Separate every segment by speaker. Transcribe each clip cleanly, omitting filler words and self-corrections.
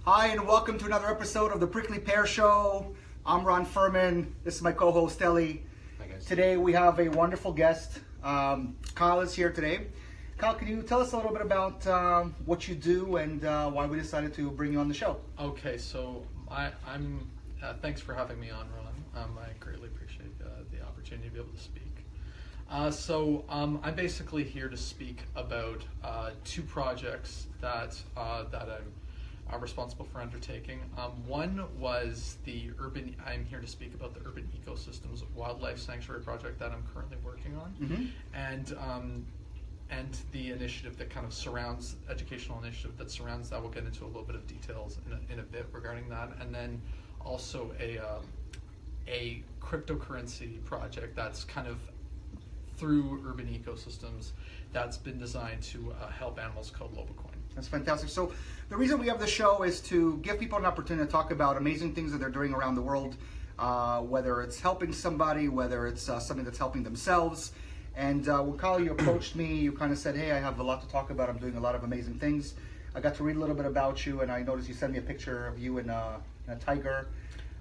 Speaker 1: Hi, and welcome to another episode of the Thepricklypairshow. I'm Ron Furman. This is my co-host Ellie.
Speaker 2: Hi guys.
Speaker 1: Today we have a wonderful guest. Kyle is here today. Kyle, can you tell us a little bit about what you do and why we decided to bring you on the show?
Speaker 2: Okay, so I'm. Thanks for having me on, Ron. I greatly appreciate the opportunity to be able to speak. I'm basically here to speak about two projects that I'm responsible for undertaking. One was I'm here to speak about the Urban Ecosystems Wildlife Sanctuary project that I'm currently working on, and the initiative that kind of surrounds, educational initiative that surrounds that. We'll get into a little bit of details in a bit regarding that, and then also a cryptocurrency project that's kind of through urban ecosystems that's been designed to help animals called Lobocoin.
Speaker 1: That's fantastic. So the reason we have the show is to give people an opportunity to talk about amazing things that they're doing around the world, whether it's helping somebody, whether it's something that's helping themselves. And when Kyle, you approached me, you kind of said, hey, I have a lot to talk about. I'm doing a lot of amazing things. I got to read a little bit about you, and I noticed you sent me a picture of you and a tiger.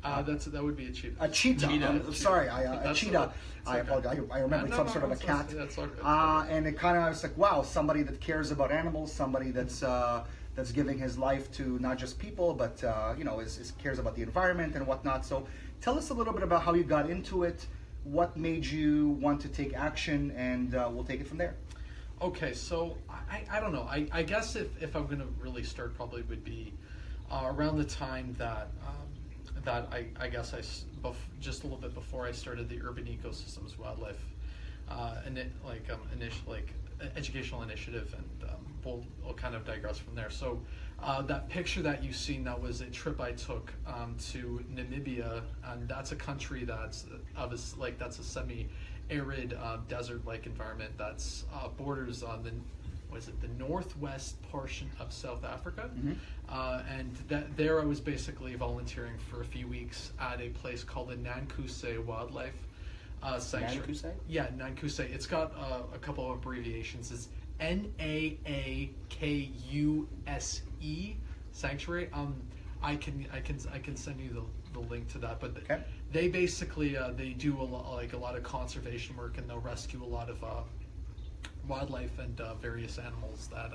Speaker 2: That would be a cheetah.
Speaker 1: A cheetah.
Speaker 2: Cheetah.
Speaker 1: Sorry, a cheetah. I apologize. I remember some sort of a cat. And it kind of, I was like, wow, somebody that cares about animals, somebody that's giving his life to not just people, but cares about the environment and whatnot. So tell us a little bit about how you got into it, what made you want to take action, and we'll take it from there.
Speaker 2: Okay, so I don't know. I guess if I'm going to really start, probably would be around the time that just a little bit before I started the Urban Ecosystems Wildlife educational initiative, and we'll kind of digress from there. So that picture that you've seen, that was a trip I took to Namibia, and that's a country that's a semi-arid desert-like environment that's borders on the northwest portion of South Africa. And there I was basically volunteering for a few weeks at a place called the Nankuse Wildlife Sanctuary.
Speaker 1: Nankuse?
Speaker 2: Yeah, Nankuse. It's got a couple of abbreviations. It's Naakuse Sanctuary. I can send you the link to that. But
Speaker 1: okay.
Speaker 2: They basically they do a lot of conservation work, and they'll rescue a lot of wildlife and various animals that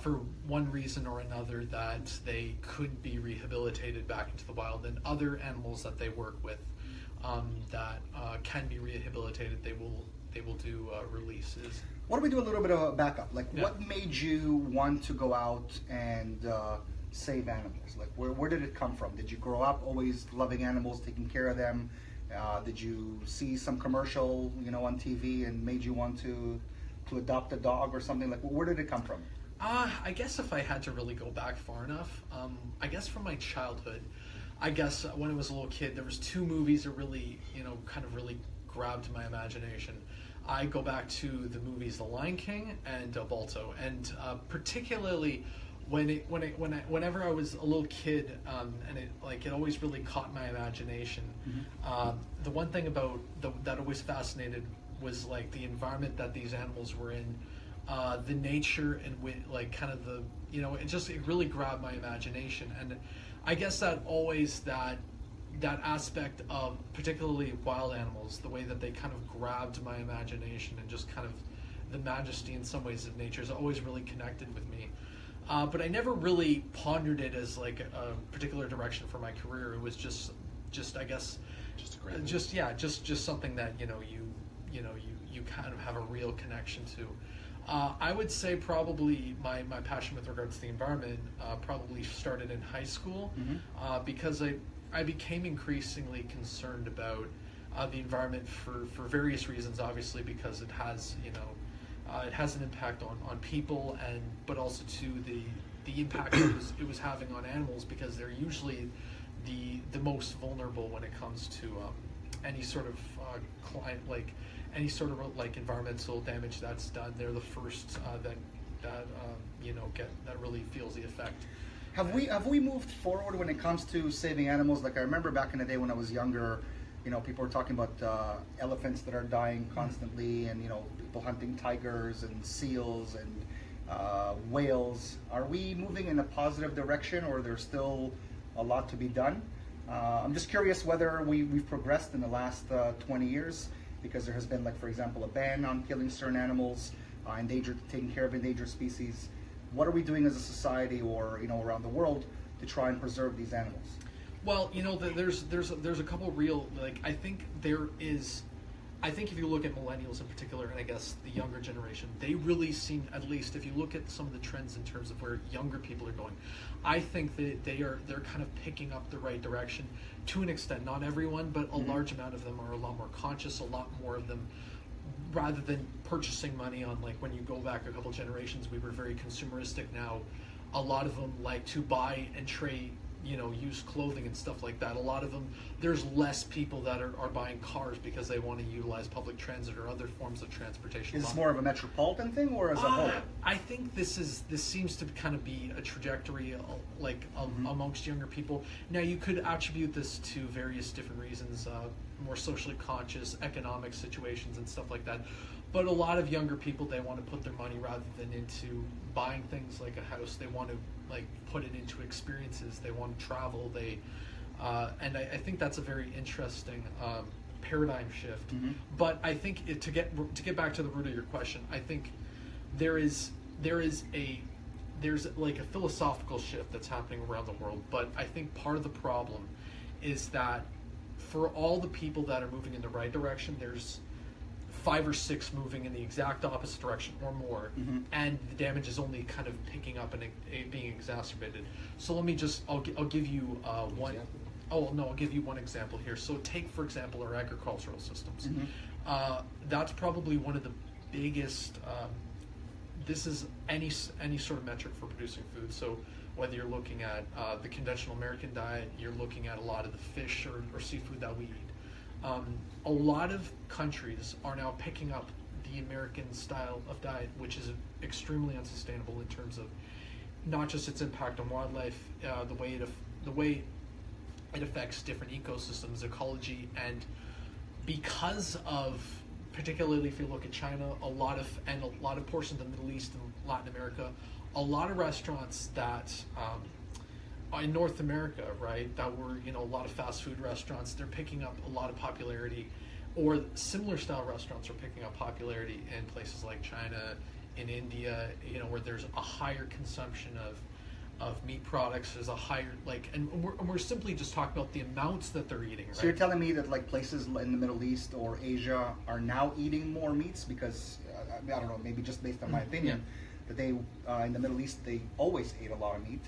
Speaker 2: for one reason or another that they could be rehabilitated back into the wild, and other animals that they work with that can be rehabilitated, they will do releases.
Speaker 1: Why don't we do a little bit of a backup? What made you want to go out and save animals? Like, where did it come from? Did you grow up always loving animals, taking care of them? Did you see some commercial, on TV and made you want to adopt a dog or something? Like, where did it come from?
Speaker 2: I guess if I had to really go back far enough, I guess from my childhood. I guess when I was a little kid, there was two movies that really, kind of really grabbed my imagination. I go back to the movies The Lion King and Balto, and particularly whenever I was a little kid, and it always really caught my imagination. The one thing about that always fascinated was like the environment that these animals were in, the nature, and it really grabbed my imagination. And I guess that aspect of particularly wild animals, the way that they kind of grabbed my imagination, and just kind of the majesty in some ways of nature, has always really connected with me. But I never really pondered it as like a particular direction for my career. It was just I guess, just something that you kind of have a real connection to. I would say probably my passion with regards to the environment probably started in high school, because I became increasingly concerned about the environment for various reasons. Obviously, because it has it has an impact on people, but also to the impact it was having on animals, because they're usually the most vulnerable when it comes to any sort of environmental damage that's done. They're the first that really feels the effect.
Speaker 1: Have we moved forward when it comes to saving animals? Like, I remember back in the day when I was younger, people were talking about elephants that are dying constantly, and people hunting tigers and seals, and Wales. Are we moving in a positive direction, or there's still a lot to be done? I'm just curious whether we've progressed in the last 20 years, because there has been, like, for example, a ban on killing certain animals, taking care of endangered species. What are we doing as a society, or around the world, to try and preserve these animals?
Speaker 2: Well, there's a couple real, like, I think if you look at millennials in particular, and I guess the younger generation, they really seem, at least if you look at some of the trends in terms of where younger people are going, I think that they're kind of picking up the right direction to an extent. Not everyone, but a large amount of them are a lot more conscious. A lot more of them, rather than purchasing money on, like, when you go back a couple generations, we were very consumeristic. Now, a lot of them like to buy and trade, used clothing and stuff like that. A lot of them, there's less people that are buying cars because they want to utilize public transit or other forms of transportation.
Speaker 1: Is this more of a metropolitan thing, or as a whole?
Speaker 2: I think this seems to kind of be a trajectory, amongst younger people. Now, you could attribute this to various different reasons, more socially conscious, economic situations and stuff like that. But a lot of younger people, they want to put their money, rather than into buying things like a house, they want to, like, put it into experiences. They want to travel. And I think that's a very interesting paradigm shift.
Speaker 1: Mm-hmm.
Speaker 2: But I think to get back to the root of your question, I think there's like a philosophical shift that's happening around the world. But I think part of the problem is that for all the people that are moving in the right direction, there's 5 or 6 moving in the exact opposite direction or more, and the damage is only kind of picking up and being exacerbated. So I'll give you one. I'll give you one example here. So take, for example, our agricultural systems. That's probably one of the biggest. This is any sort of metric for producing food. So whether you're looking at the conventional American diet, you're looking at a lot of the fish or seafood that we eat. A lot of countries are now picking up the American style of diet, which is extremely unsustainable in terms of not just its impact on wildlife, the way it affects different ecosystems, ecology, and because of, particularly if you look at China, a lot of portions of the Middle East and Latin America, a lot of restaurants that in North America, right, that were, a lot of fast food restaurants, they're picking up a lot of popularity, or similar style restaurants are picking up popularity in places like China, in India, where there's a higher consumption of meat products, there's a higher, and we're simply just talking about the amounts that they're eating, right?
Speaker 1: So you're telling me that, like, places in the Middle East or Asia are now eating more meats because, I don't know, maybe just based on my opinion, that they, in the Middle East, they always ate a lot of meat.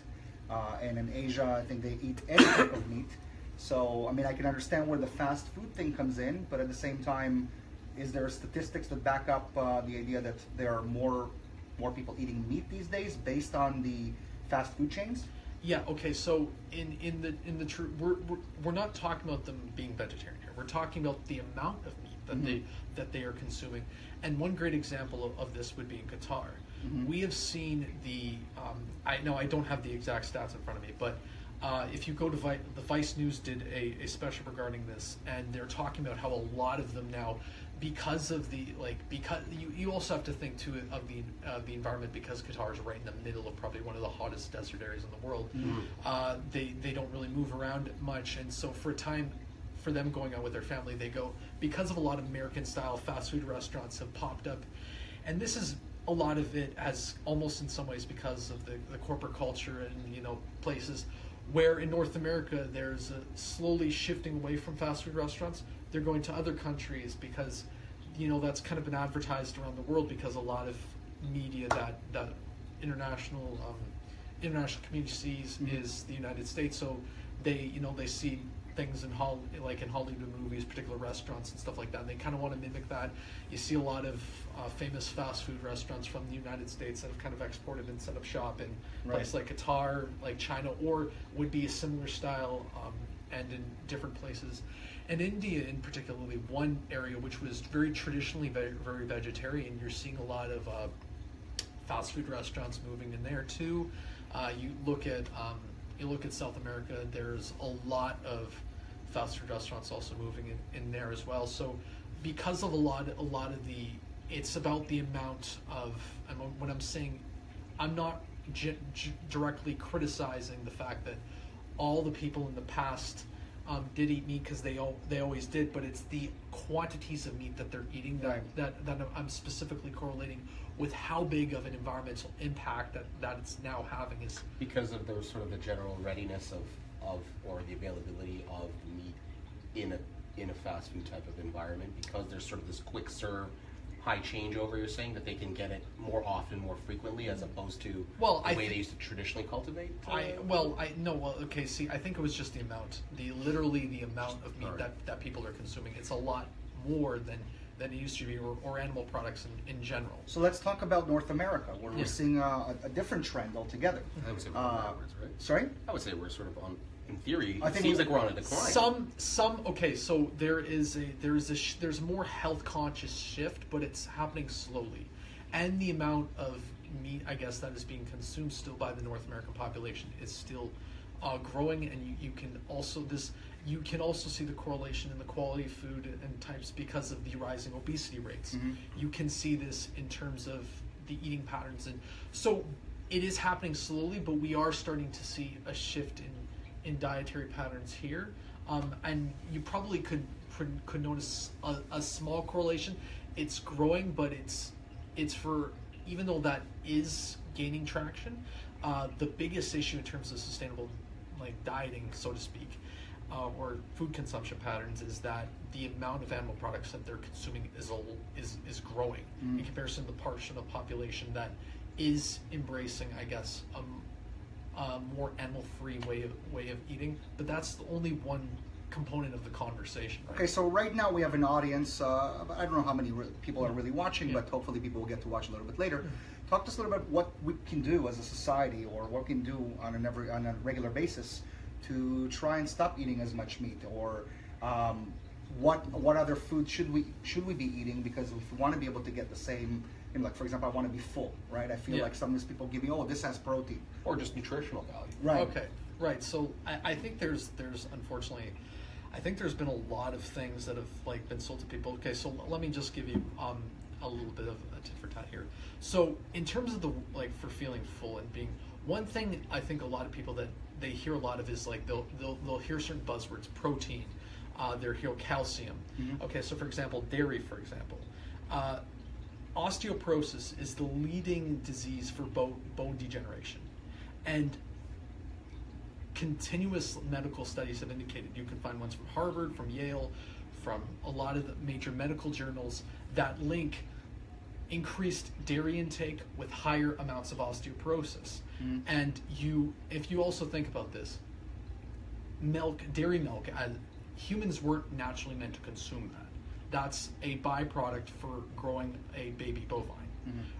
Speaker 1: And in Asia, I think they eat any type of meat. So, I can understand where the fast food thing comes in, but at the same time, is there statistics that back up the idea that there are more people eating meat these days based on the fast food chains?
Speaker 2: Yeah. Okay. So in the true, we're not talking about them being vegetarian here. We're talking about the amount of meat that they are consuming. And one great example of this would be in Qatar. We have seen I don't have the exact stats in front of me, but if you go to the Vice News did a special regarding this, and they're talking about how a lot of them now, because of because you also have to think too of the environment, because Qatar is right in the middle of probably one of the hottest desert areas in the world. They don't really move around much, and so for a time, for them going out with their family, they go, because of a lot of American style fast food restaurants have popped up, and this is. A lot of it has almost in some ways because of the corporate culture and places where in North America there's a slowly shifting away from fast food restaurants. They're going to other countries because that's kind of been advertised around the world, because a lot of media that international community sees is the United States. So they see things in Hollywood movies, particular restaurants and stuff like that, and they kind of want to mimic that. You see a lot of famous fast food restaurants from the United States that have kind of exported and set up shop in places like Qatar, like China, or would be a similar style, and in different places. And India in particularly, one area which was very traditionally very, very vegetarian, you're seeing a lot of fast food restaurants moving in there too. You look at South America, there's a lot of fast food restaurants also moving in there as well. So because of a lot of the, it's about the amount of, and when I'm saying I'm not directly criticizing the fact that all the people in the past did eat meat because they always did, but it's the quantities of meat that they're eating that I'm specifically correlating with how big of an environmental impact that it's now having. Is
Speaker 3: because of the sort of the general readiness of or the availability of meat in a fast food type of environment, because there's sort of this quick serve, high changeover. You're saying that they can get it more often, more frequently, as opposed to the way they used to traditionally cultivate.
Speaker 2: Okay. See, I think it was just the amount, literally the amount of meat that people are consuming. It's a lot more than it used to be, or animal products in general.
Speaker 1: So let's talk about North America, where we're seeing a different trend altogether.
Speaker 3: I would say we're backwards, right?
Speaker 1: Sorry?
Speaker 3: I would say we're sort of on. In theory,
Speaker 1: I
Speaker 3: it
Speaker 1: think
Speaker 3: seems like we're on a decline.
Speaker 2: Okay, so there's more health conscious shift, but it's happening slowly, and the amount of meat, I guess, that is being consumed still by the North American population is still growing, and you can also see the correlation in the quality of food and types because of the rising obesity rates.
Speaker 1: Mm-hmm.
Speaker 2: You can see this in terms of the eating patterns, and so it is happening slowly, but we are starting to see a shift in dietary patterns here, and you probably could notice a small correlation. It's growing, but it's for, even though that is gaining traction, the biggest issue in terms of sustainable dieting, so to speak, or food consumption patterns, is that the amount of animal products that they're consuming is growing in comparison to the portion of population that is embracing, I guess, more animal-free way of eating. But that's the only one component of the conversation. Right?
Speaker 1: Okay, so right now we have an audience. I don't know how many people are really watching, but hopefully people will get to watch a little bit later. Talk to us a little bit what we can do as a society, or what we can do on a regular basis to try and stop eating as much meat, or what other food should we be eating, because if we want to be able to get the same. Like, for example, I want to be full, right? I feel like some of these people give me, this has protein.
Speaker 3: Or just nutritional value.
Speaker 1: Right.
Speaker 2: Okay, right. So I think there's unfortunately, I think there's been a lot of things that have been sold to people. Okay, so let me just give you a little bit of a tit for tat here. So in terms of the, for feeling full and being, one thing I think a lot of people that they hear a lot of is they'll hear certain buzzwords, protein, they'll hear calcium. Mm-hmm. Okay, so for example, dairy, for example. Osteoporosis is the leading disease for bone degeneration, and continuous medical studies have indicated, you can find ones from Harvard, from Yale, from a lot of the major medical journals, that link increased dairy intake with higher amounts of osteoporosis. And if you also think about this, dairy milk, humans weren't naturally meant to consume that. That's a byproduct for growing a baby bovine,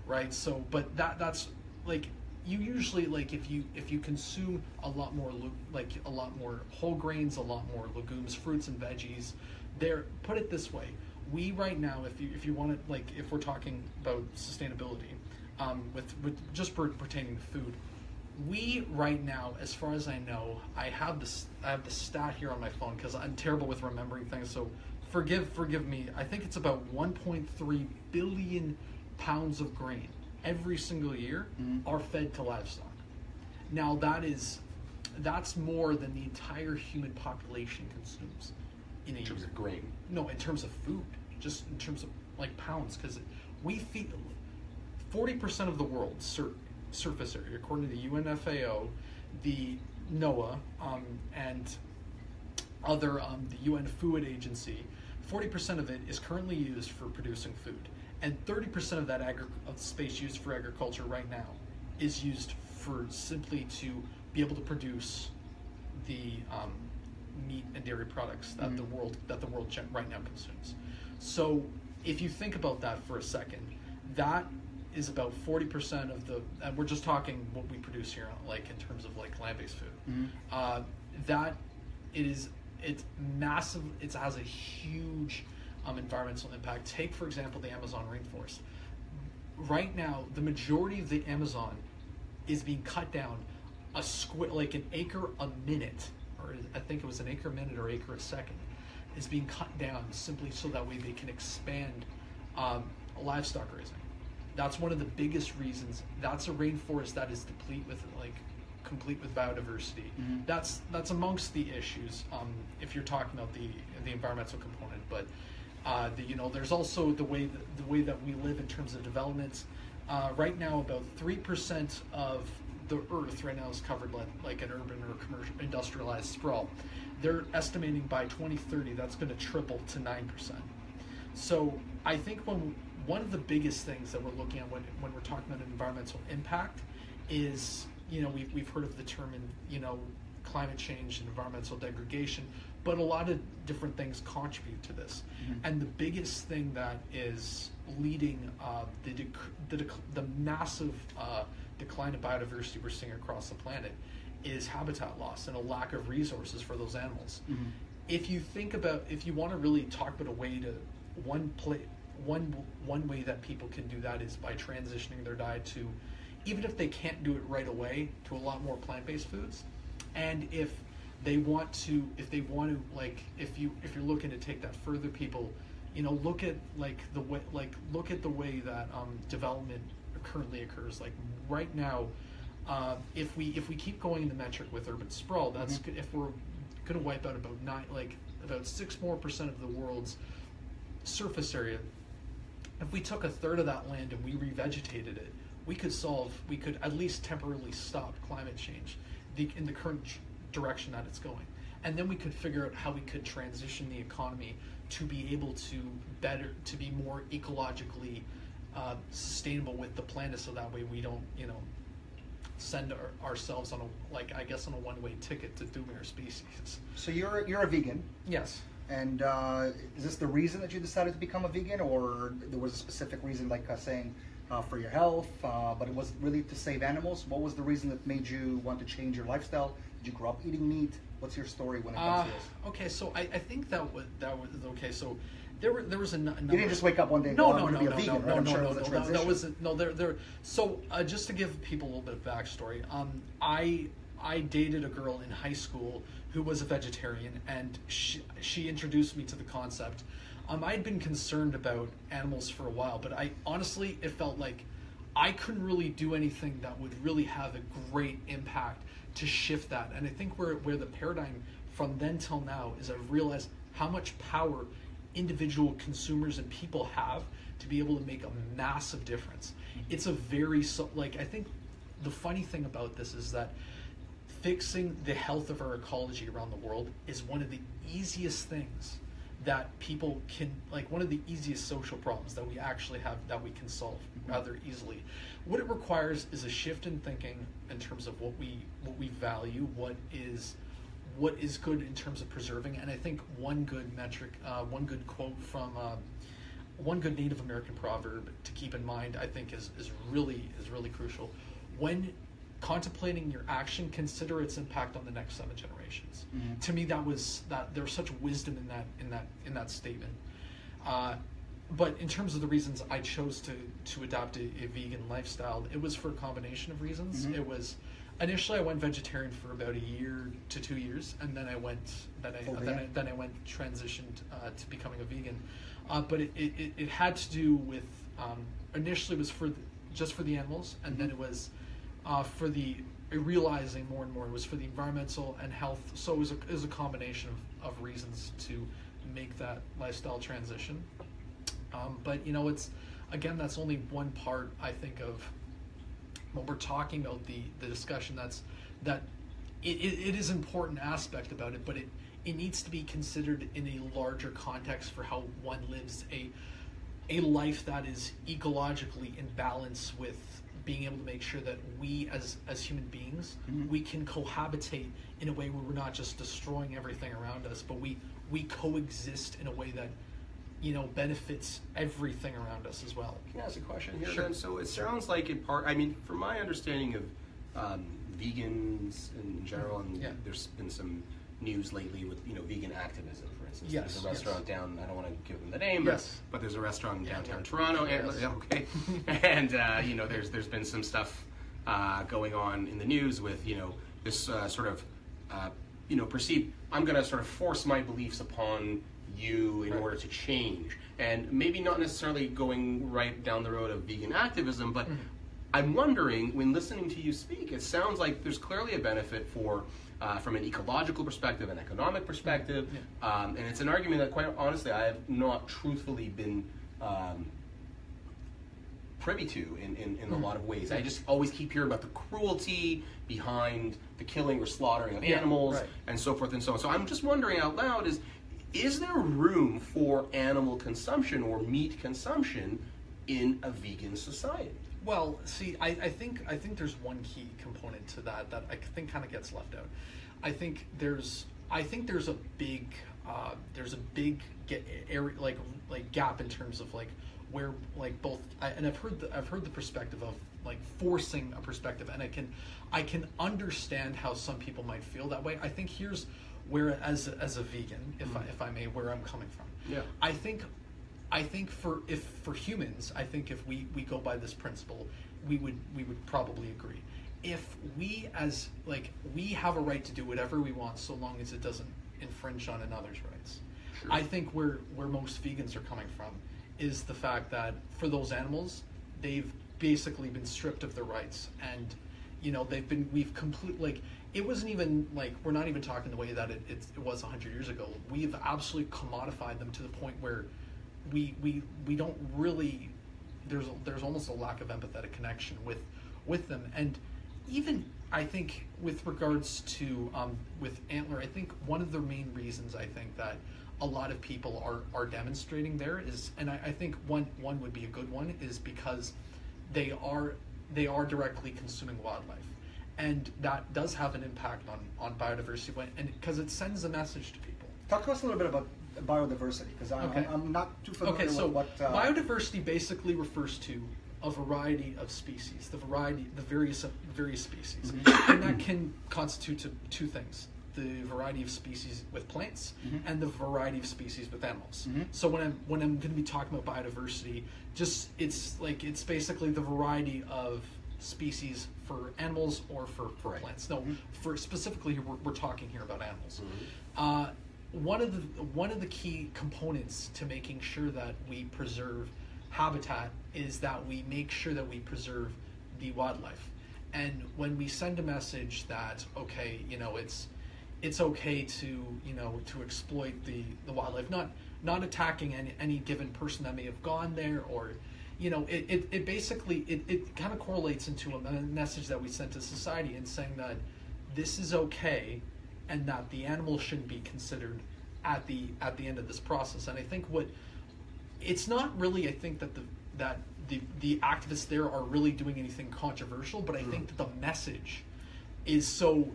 Speaker 2: right? So, but that's you usually if you consume a lot more whole grains, a lot more legumes, fruits and veggies. Put it this way, we right now, if you want to, if we're talking about sustainability, with just pertaining to food, we right now, as far as I know, I have the stat here on my phone because I'm terrible with remembering things, so. Forgive me. I think it's about 1.3 billion pounds of grain every single year are fed to livestock. Now that's more than the entire human population consumes in a year.
Speaker 3: In terms of grain?
Speaker 2: No, in terms of food. Just in terms of pounds, because we feed 40% of the world's surface area, according to the UNFAO, the NOAA, and other the UN Food Agency. 40% of it is currently used for producing food, and 30% of that of space used for agriculture right now is used for simply to be able to produce the meat and dairy products that the world right now consumes. So if you think about that for a second, that is about 40% of the, and we're just talking what we produce here, in terms of land-based food. It's massive. It has a huge environmental impact. Take, for example, the Amazon rainforest. Right now, the majority of the Amazon is being cut down an acre a minute, or I think it was an acre a minute or acre a second, is being cut down simply so that way they can expand livestock raising. That's one of the biggest reasons. That's a rainforest that is complete with biodiversity. That's amongst the issues. If you're talking about the environmental component, but there's also the way that we live in terms of development. Right now, about 3% of the Earth right now is covered like an urban or commercial industrialized sprawl. They're estimating by 2030 that's going to triple to 9%. So I think one of the biggest things that we're looking at when we're talking about environmental impact is, we've heard of the term climate change and environmental degradation, but a lot of different things contribute to this. And the biggest thing that is leading the massive decline of biodiversity we're seeing across the planet is habitat loss and a lack of resources for those animals. If you want to really talk about a way to one way that people can do that is by transitioning their diet to, even if they can't do it right away, to a lot more plant-based foods. And if you're looking to take that further, people, look at the way that development currently occurs. Like right now, if we keep going in the metric with urban sprawl, that's if we're going to wipe out about 6% more of the world's surface area. If we took a third of that land and we revegetated it, we could at least temporarily stop climate change in the current direction that it's going. And then we could figure out how we could transition the economy to be able to be more ecologically sustainable with the planet, so that way we don't, send ourselves on a one-way ticket to dooming our species.
Speaker 1: So you're a vegan.
Speaker 2: Yes.
Speaker 1: And is this the reason that you decided to become a vegan, or there was a specific reason, like saying for your health, but it was really to save animals? What was the reason that made you want to change your lifestyle? Did you grow up eating meat? What's your story when it comes to this?
Speaker 2: Okay, so I think that was okay. So there was a number.
Speaker 1: You didn't just wake up one day and
Speaker 2: no,
Speaker 1: go, I'm going to be a vegan, right? I'm sure it was a transition.
Speaker 2: That wasn't. No, there. So just to give people a little bit of backstory, I dated a girl in high school who was a vegetarian, and she introduced me to the concept. I'd been concerned about animals for a while, but it felt like I couldn't really do anything that would really have a great impact to shift that. And I think where the paradigm from then till now is I've realized how much power individual consumers and people have to be able to make a massive difference. It's a very, I think the funny thing about this is that fixing the health of our ecology around the world is one of the easiest things that people can, one of the easiest social problems that we actually have that we can solve rather easily. What it requires is a shift in thinking in terms of what we value, what is good in terms of preserving. And I think one good metric, one good quote from one good Native American proverb to keep in mind, I think is really crucial. When contemplating your action, consider its impact on the next 7 generations. To me, there was such wisdom in that statement. But in terms of the reasons I chose to adopt a vegan lifestyle, it was for a combination of reasons. It was initially I went vegetarian for about 1 year to 2 years, and then I transitioned to becoming a vegan. But it had to do with initially it was just for the animals, and then it was realizing more and more it was for the environmental and health. So it was a combination of reasons to make that lifestyle transition. But it's, again, that's only one part, I think, of when we're talking about the discussion. It is an important aspect about it, but it needs to be considered in a larger context for how one lives a life that is ecologically in balance with being able to make sure that we as human beings, we can cohabitate in a way where we're not just destroying everything around us, but we coexist in a way that benefits everything around us as well.
Speaker 3: Can I ask a question here?
Speaker 2: Sure.
Speaker 3: Then? So it sounds like from my understanding of vegans in general, and there's been some news lately with vegan activism, for instance.
Speaker 2: Yes,
Speaker 3: there's a restaurant down. I don't want to give them the name, but there's a restaurant in downtown Toronto. Okay, and there's been some stuff going on in the news with this sort of perceived. I'm going to sort of force my beliefs upon you in order to change. And maybe not necessarily going right down the road of vegan activism, but I'm wondering, when listening to you speak, it sounds like there's clearly a benefit for, from an ecological perspective, an economic perspective, and it's an argument that, quite honestly, I have not truthfully been privy to in a lot of ways. I just always keep hearing about the cruelty behind the killing or slaughtering of animals and so forth and so on. So I'm just wondering out loud, is there room for animal consumption or meat consumption in a vegan society?
Speaker 2: Well, see, I think there's one key component to that I think kind of gets left out. I think there's a big area, like gap in terms of like where like both and I've heard the perspective of like forcing a perspective, and I can understand how some people might feel that way. I think here's where, as a vegan, if I may, where I'm coming from.
Speaker 3: Yeah.
Speaker 2: I think for humans, I think if we go by this principle, we would probably agree. If we have a right to do whatever we want so long as it doesn't infringe on another's rights. Sure. I think where most vegans are coming from is the fact that for those animals, they've basically been stripped of their rights, and we've completely, it wasn't even like, we're not even talking the way that it was 100 years ago. We've absolutely commodified them to the point where we don't really, there's almost a lack of empathetic connection with them. And even I think with regards to with antler, I think one of the main reasons I think that a lot of people are demonstrating there is, and I think one would be a good one, is because they are directly consuming wildlife, and that does have an impact on biodiversity, and because it sends a message to people.
Speaker 1: Talk to us a little bit about biodiversity, because I'm not too familiar with what...
Speaker 2: biodiversity basically refers to a variety of species, the various species, and that can constitute two things: the variety of species with plants and the variety of species with animals. So when I'm going to be talking about biodiversity, it's basically the variety of species for animals or for plants. No, for specifically we're talking here about animals. One of the key components to making sure that we preserve habitat is that we make sure that we preserve the wildlife. And when we send a message that it's okay to exploit the wildlife, not attacking any given person that may have gone there, or it basically kind of correlates into a message that we send to society and saying that this is okay, and that the animal shouldn't be considered at the end of this process. And I think it's not really, I think that the activists there are really doing anything controversial, but I think that the message is so,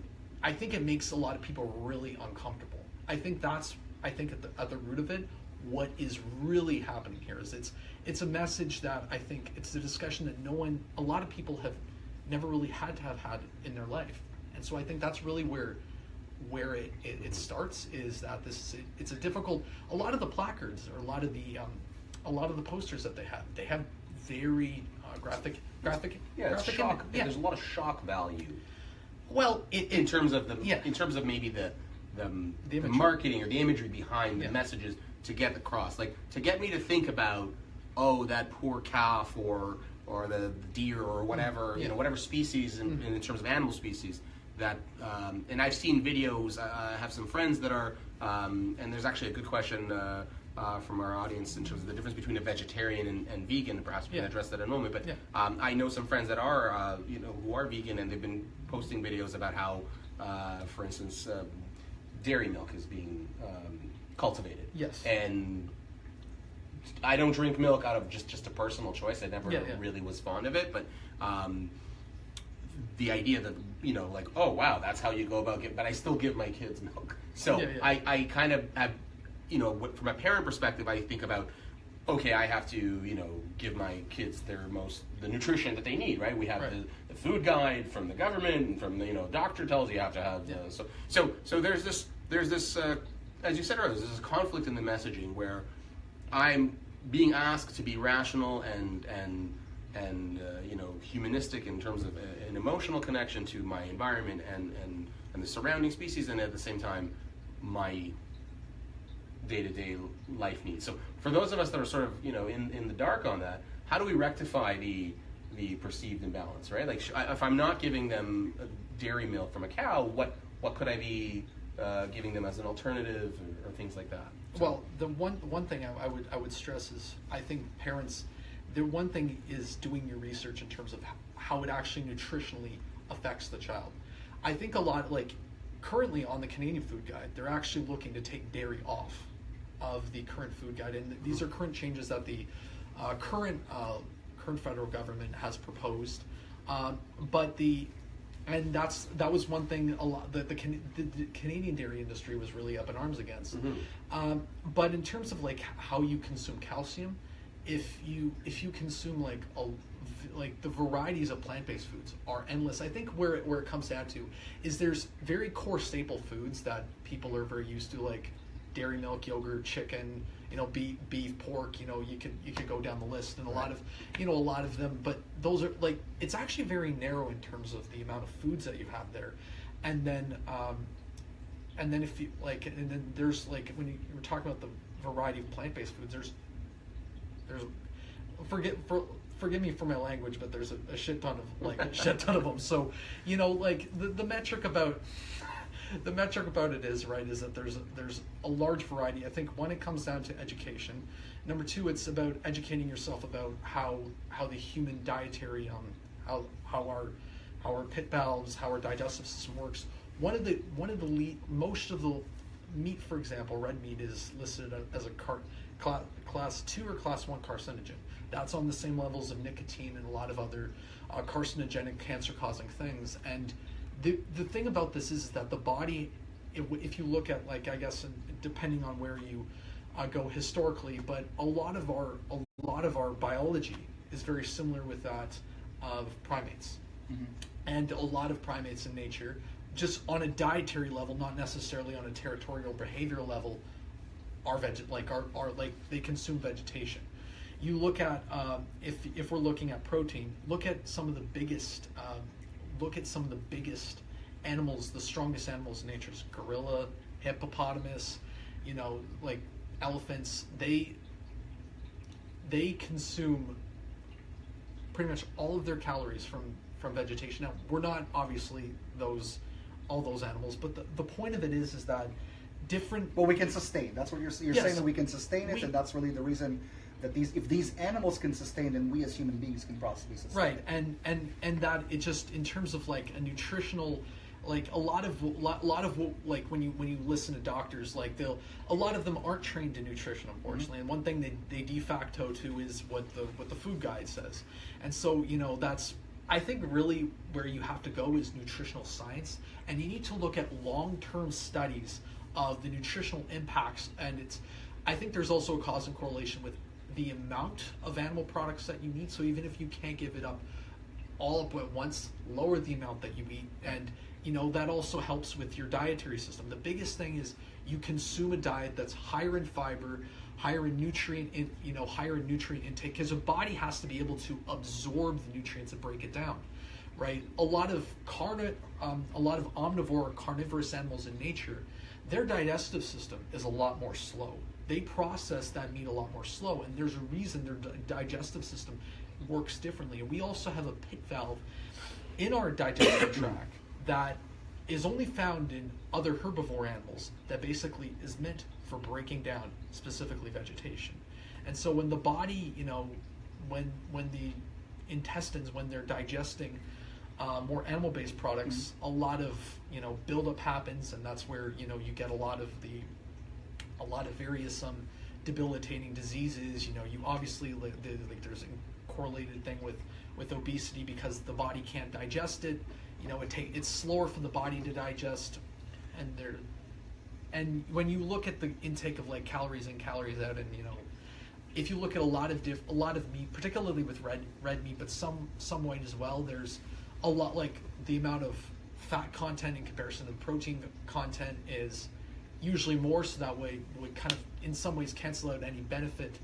Speaker 2: I think it makes a lot of people really uncomfortable. I think at the root of it, what is really happening here is it's a message that I think it's a discussion that a lot of people have never really had in their life. And so I think that's really where it starts, is that it's a difficult, a lot of the placards or a lot of the posters that they have very graphic.
Speaker 3: Yeah, it's shock. Yeah. There's a lot of shock value.
Speaker 2: Well,
Speaker 3: in terms of maybe the marketing or the imagery behind the messages to get across, like to get me to think about, that poor calf or the deer or whatever, whatever species in terms of animal species that, and I've seen videos. I have some friends that are, and there's actually a good question from our audience in terms of the difference between a vegetarian and vegan. Perhaps we can address that in a moment. But I know some friends that are, who are vegan, and they've been posting videos about how, for instance, dairy milk is being cultivated.
Speaker 2: Yes. And
Speaker 3: I don't drink milk out of just a personal choice. I never really was fond of it, but the idea that oh wow, that's how you go about it. But I still give my kids milk. So I kind of have, from a parent perspective, I think about, okay, I have to give my kids the nutrition that they need, right? We have the food guide from the government, and from the doctor tells you have to have so there's this as you said earlier, there's this conflict in the messaging where I'm being asked to be rational and humanistic in terms of an emotional connection to my environment and the surrounding species, and at the same time my day-to-day life needs. So for those of us that are sort of, you know, in the dark on that, how do we rectify the perceived imbalance, right? Like if I'm not giving them dairy milk from a cow, what could I be giving them as an alternative or things like that? So,
Speaker 2: well, the one thing I would stress is, I think parents, the one thing is doing your research in terms of how it actually nutritionally affects the child. I think a lot, like currently on the Canadian Food Guide, they're actually looking to take dairy off of the current food guide, and these are current changes that the current federal government has proposed. That was one thing a lot the Canadian dairy industry was really up in arms against.
Speaker 3: Mm-hmm.
Speaker 2: But in terms of like how you consume calcium, if you consume like the varieties of plant-based foods are endless. I think where it comes down to is there's very core staple foods that people are very used to, like dairy milk, yogurt, chicken, you know, beef, pork, you know, you could go down the list, and a lot of them, but those are like, it's actually very narrow in terms of the amount of foods that you have there. And then if you like, and then there's like, when you were talking about the variety of plant-based foods, there's forgive me for my language, but there's a shit ton of them. So, you know, like the metric about it is, right, is that there's a large variety. I think one, it comes down to education. Number two, it's about educating yourself about how the human dietary, how our pit valves, how our digestive system works. Most of the meat, for example, red meat is listed as a class 2 or class 1 carcinogen. That's on the same levels of nicotine and a lot of other carcinogenic, cancer-causing things. And the thing about this is that the body, if you look at, like, I guess, depending on where you go historically, but a lot of our biology is very similar with that of primates. Mm-hmm. And a lot of primates in nature, just on a dietary level, not necessarily on a territorial behavioral level, are they consume vegetation. You look at if we're looking at protein, look at some of the biggest animals, the strongest animals in nature, gorilla, hippopotamus, you know, like elephants. They consume pretty much all of their calories from vegetation. Now, we're not obviously all those animals, but the point of it is that different.
Speaker 1: Well, we can sustain. That's what you're
Speaker 2: Yes.
Speaker 1: saying, that we can sustain it, and that's really the reason that if these animals can sustain, then we as human beings can possibly sustain.
Speaker 2: Right, and that it just, in terms of like a nutritional, like a lot of like when you listen to doctors, like a lot of them aren't trained in nutrition, unfortunately. Mm-hmm. And one thing they de facto to is what the food guide says. And so, you know, that's, I think, really where you have to go is nutritional science, and you need to look at long-term studies of the nutritional impacts. And I think there's also a cause and correlation with the amount of animal products that you need. So even if you can't give it up all up at once, lower the amount that you eat, and you know that also helps with your dietary system. The biggest thing is you consume a diet that's higher in fiber, higher in nutrient intake, because the body has to be able to absorb the nutrients and break it down, right? A lot of omnivore or carnivorous animals in nature, their digestive system is a lot more slow. They process that meat a lot more slow, and there's a reason their digestive system works differently. And we also have a pit valve in our digestive tract that is only found in other herbivore animals, that basically is meant for breaking down specifically vegetation. And so when the body, you know, when the intestines, when they're digesting more animal-based products, a lot of, you know, buildup happens, and that's where, you know, you get a lot of various debilitating diseases. You know, you obviously there's a correlated thing with obesity, because the body can't digest it. You know, it's slower for the body to digest, and when you look at the intake of like calories in, calories out, and you know, if you look at a lot of meat, particularly with red meat, but some white as well, there's a lot, like the amount of fat content in comparison to the protein content is usually more, so that way would kind of in some ways cancel out any benefit.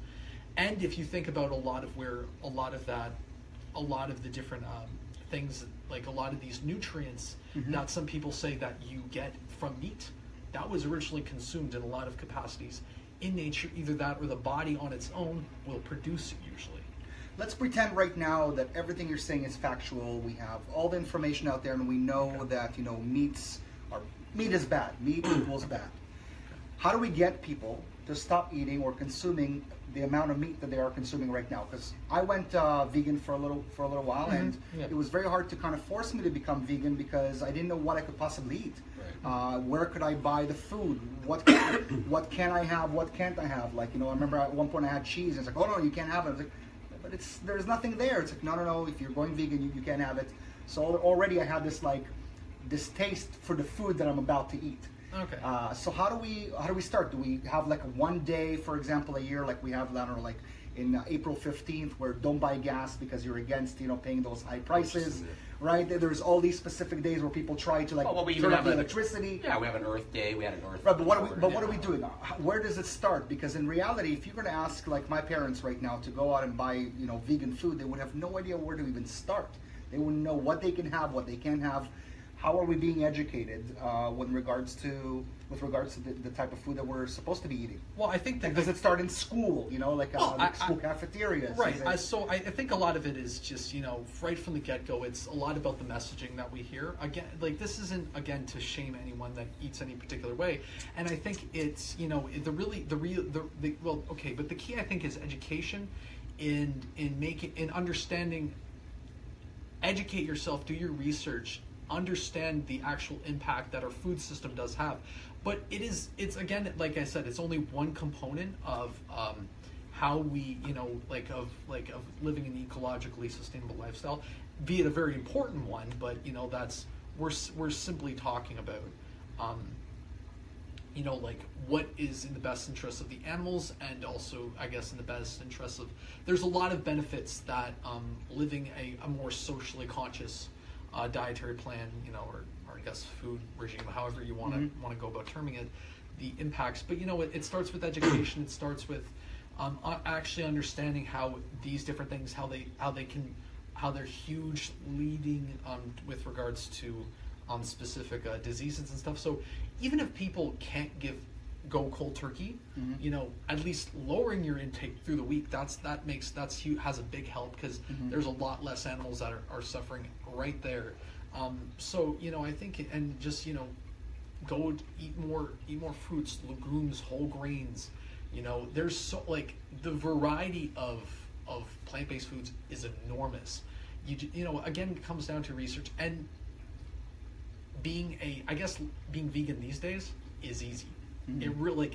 Speaker 2: And if you think about a lot of the different things, like a lot of these nutrients that some people say that you get from meat, that was originally consumed in a lot of capacities in nature, either that or the body on its own will produce it usually.
Speaker 1: Let's pretend right now that everything you're saying is factual. We have all the information out there, and we know that meat is bad. Meat equals bad. How do we get people to stop eating or consuming the amount of meat that they are consuming right now? Because I went vegan for a little while, and it was very hard to kind of force me to become vegan because I didn't know what I could possibly eat. Right. Where could I buy the food? What can I have? What can't I have? Like, I remember at one point I had cheese, and it's like, oh no, you can't have it. I was like, but there's nothing there. It's like, no. If you're going vegan, you can't have it. So already I had this distaste for the food that I'm about to eat.
Speaker 2: Okay.
Speaker 1: So how do we start? Do we have like a one day, for example, a year, like we have, I don't know, like in April 15th, where don't buy gas because you're against, paying those high prices, right? There's all these specific days where people try to turn off the electricity.
Speaker 3: Yeah, we have an Earth Day. We had an Earth.
Speaker 1: Right, but what are we doing? Where does it start? Because in reality, if you're going to ask like my parents right now to go out and buy, vegan food, they would have no idea where to even start. They wouldn't know what they can have, what they can't have. How are we being educated with regards to the type of food that we're supposed to be eating?
Speaker 2: Well, I think that
Speaker 1: does it start in school? School cafeterias.
Speaker 2: Right. So I think a lot of it is just right from the get-go. It's a lot about the messaging that we hear. Again, this isn't to shame anyone that eats any particular way. And I think it's but the key I think is education in understanding. Educate yourself. Do your research. Understand the actual impact that our food system does have, but it's again, like I said, it's only one component of how we of living an ecologically sustainable lifestyle, be it a very important one, but that's we're simply talking about what is in the best interest of the animals, and also I guess in the best interest of, there's a lot of benefits that living a more socially conscious dietary plan, or I guess food regime, however you want to go about terming it, the impacts. But it starts with education. It starts with actually understanding how these different things, how they're huge leading with regards to specific diseases and stuff. So even if people can't go cold turkey, at least lowering your intake through the week, has a big help, because there's a lot less animals that are suffering right there. So I think, and just go eat more fruits, legumes, whole grains. There's so the variety of plant-based foods is enormous. Again, it comes down to research, and being vegan these days is easy. It really,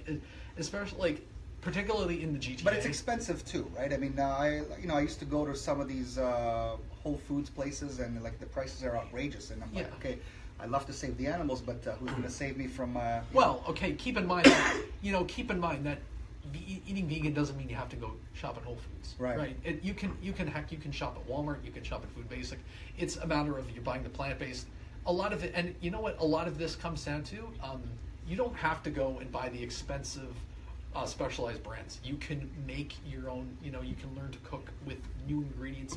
Speaker 2: especially particularly in the GTA.
Speaker 1: But it's expensive too, right? I mean, I used to go to some of these Whole Foods places, and the prices are outrageous, and I'm like, okay, I love to save the animals, but who's going to save me from?
Speaker 2: Keep in mind that eating vegan doesn't mean you have to go shop at Whole Foods, right? You can shop at Walmart, you can shop at Food Basic. It's a matter of you buying the plant-based. A lot of it, and you know what? A lot of this comes down to. You don't have to go and buy the expensive specialized brands. You can make your own, you can learn to cook with new ingredients,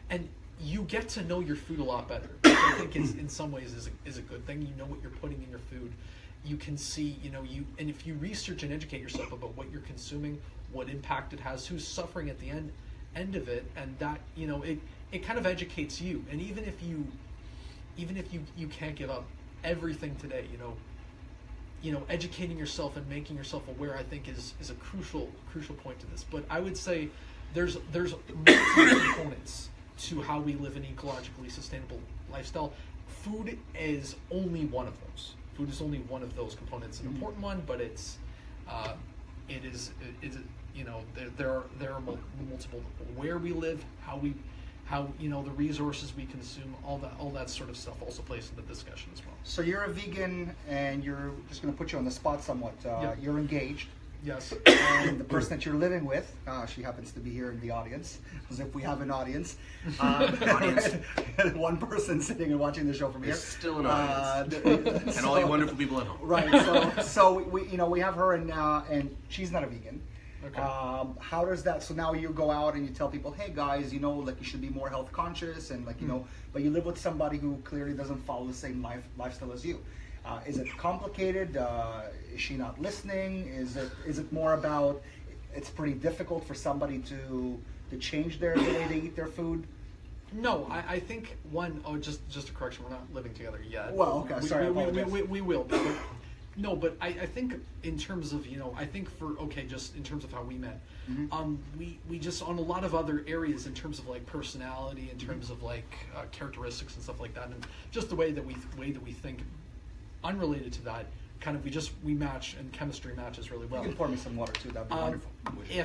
Speaker 2: and you get to know your food a lot better, which I think in some ways is a good thing. You know what you're putting in your food. You can see, and if you research and educate yourself about what you're consuming, what impact it has, who's suffering at the end of it, and that, it kind of educates you. And even if you can't give up everything today, educating yourself and making yourself aware, I think is a crucial point to this. But I would say there's multiple components to how we live an ecologically sustainable lifestyle. Food is only one of those. Food is only one of those components, an important one, but there are multiple. Where we live, how the resources we consume, all that sort of stuff also plays into the discussion as well.
Speaker 1: So you're a vegan, and you're just going to put you on the spot somewhat. You're engaged.
Speaker 2: Yes.
Speaker 1: And the person that you're living with, she happens to be here in the audience, as if we have an audience. One person sitting and watching the show from here.
Speaker 3: There's still an audience. And all you wonderful people at home.
Speaker 1: Right. So we have her, and she's not a vegan.
Speaker 2: Okay.
Speaker 1: How does that? So now you go out and you tell people, hey guys, you should be more health conscious, and but you live with somebody who clearly doesn't follow the same lifestyle as you. Is it complicated? Is she not listening? Is it more about it's pretty difficult for somebody to change the way they eat their food?
Speaker 2: No, I think just a correction. We're not living together yet.
Speaker 1: Well, okay, sorry.
Speaker 2: We will. No, but I think in terms of, I think just in terms of how we met, we just on a lot of other areas in terms of like personality, in terms of like characteristics and stuff like that, and just the way that we think, unrelated to that, kind of we match, and chemistry matches really well.
Speaker 1: You can pour me some water too. That'd be wonderful.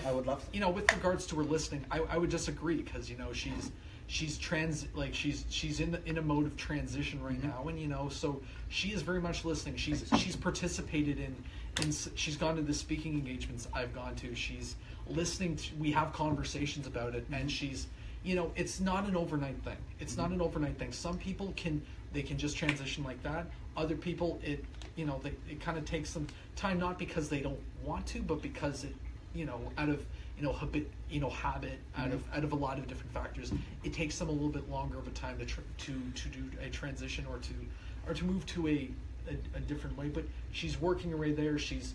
Speaker 1: I would love to.
Speaker 2: With regards to her listening, I would disagree because she's in a mode of transition right now, and so she is very much listening. She's participated in she's gone to the speaking engagements I've gone to. She's listening to, we have conversations about it, and she's it's not an overnight thing. It's not an overnight thing. Some people can just transition like that. Other people it kind of takes some time, not because they don't want to, but because it out of habit, out of a lot of different factors, it takes them a little bit longer of a time to do a transition or to move to a different way. But she's working her way there. She's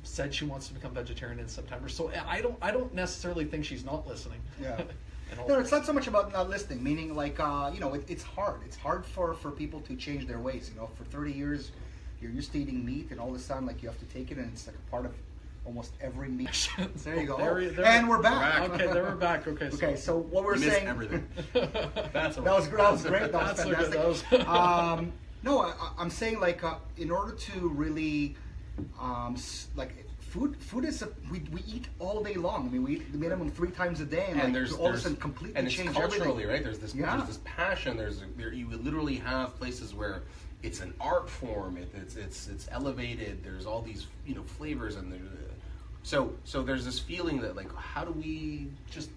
Speaker 2: said she wants to become vegetarian in September. So I don't necessarily think she's not listening.
Speaker 1: Yeah. No, it's not so much about not listening. Meaning, like it's hard. It's hard for people to change their ways. For 30 years, you're used to eating meat, and all of a sudden, like you have to take it, and it's like a part of almost every meat. There you go. And we're back.
Speaker 2: Okay, there we're back. Okay.
Speaker 1: Okay, so what we're saying.
Speaker 3: Everything.
Speaker 1: That was great. That was fantastic. No, I'm saying like in order to really food is we eat all day long. I mean, we eat the minimum 3 times a day, and there's all of a sudden completely
Speaker 3: and it's
Speaker 1: change
Speaker 3: culturally
Speaker 1: everything.
Speaker 3: Right. There's this passion. You would literally have places where it's an art form. It's elevated. There's all these flavors, and so there's this feeling that like, how do we just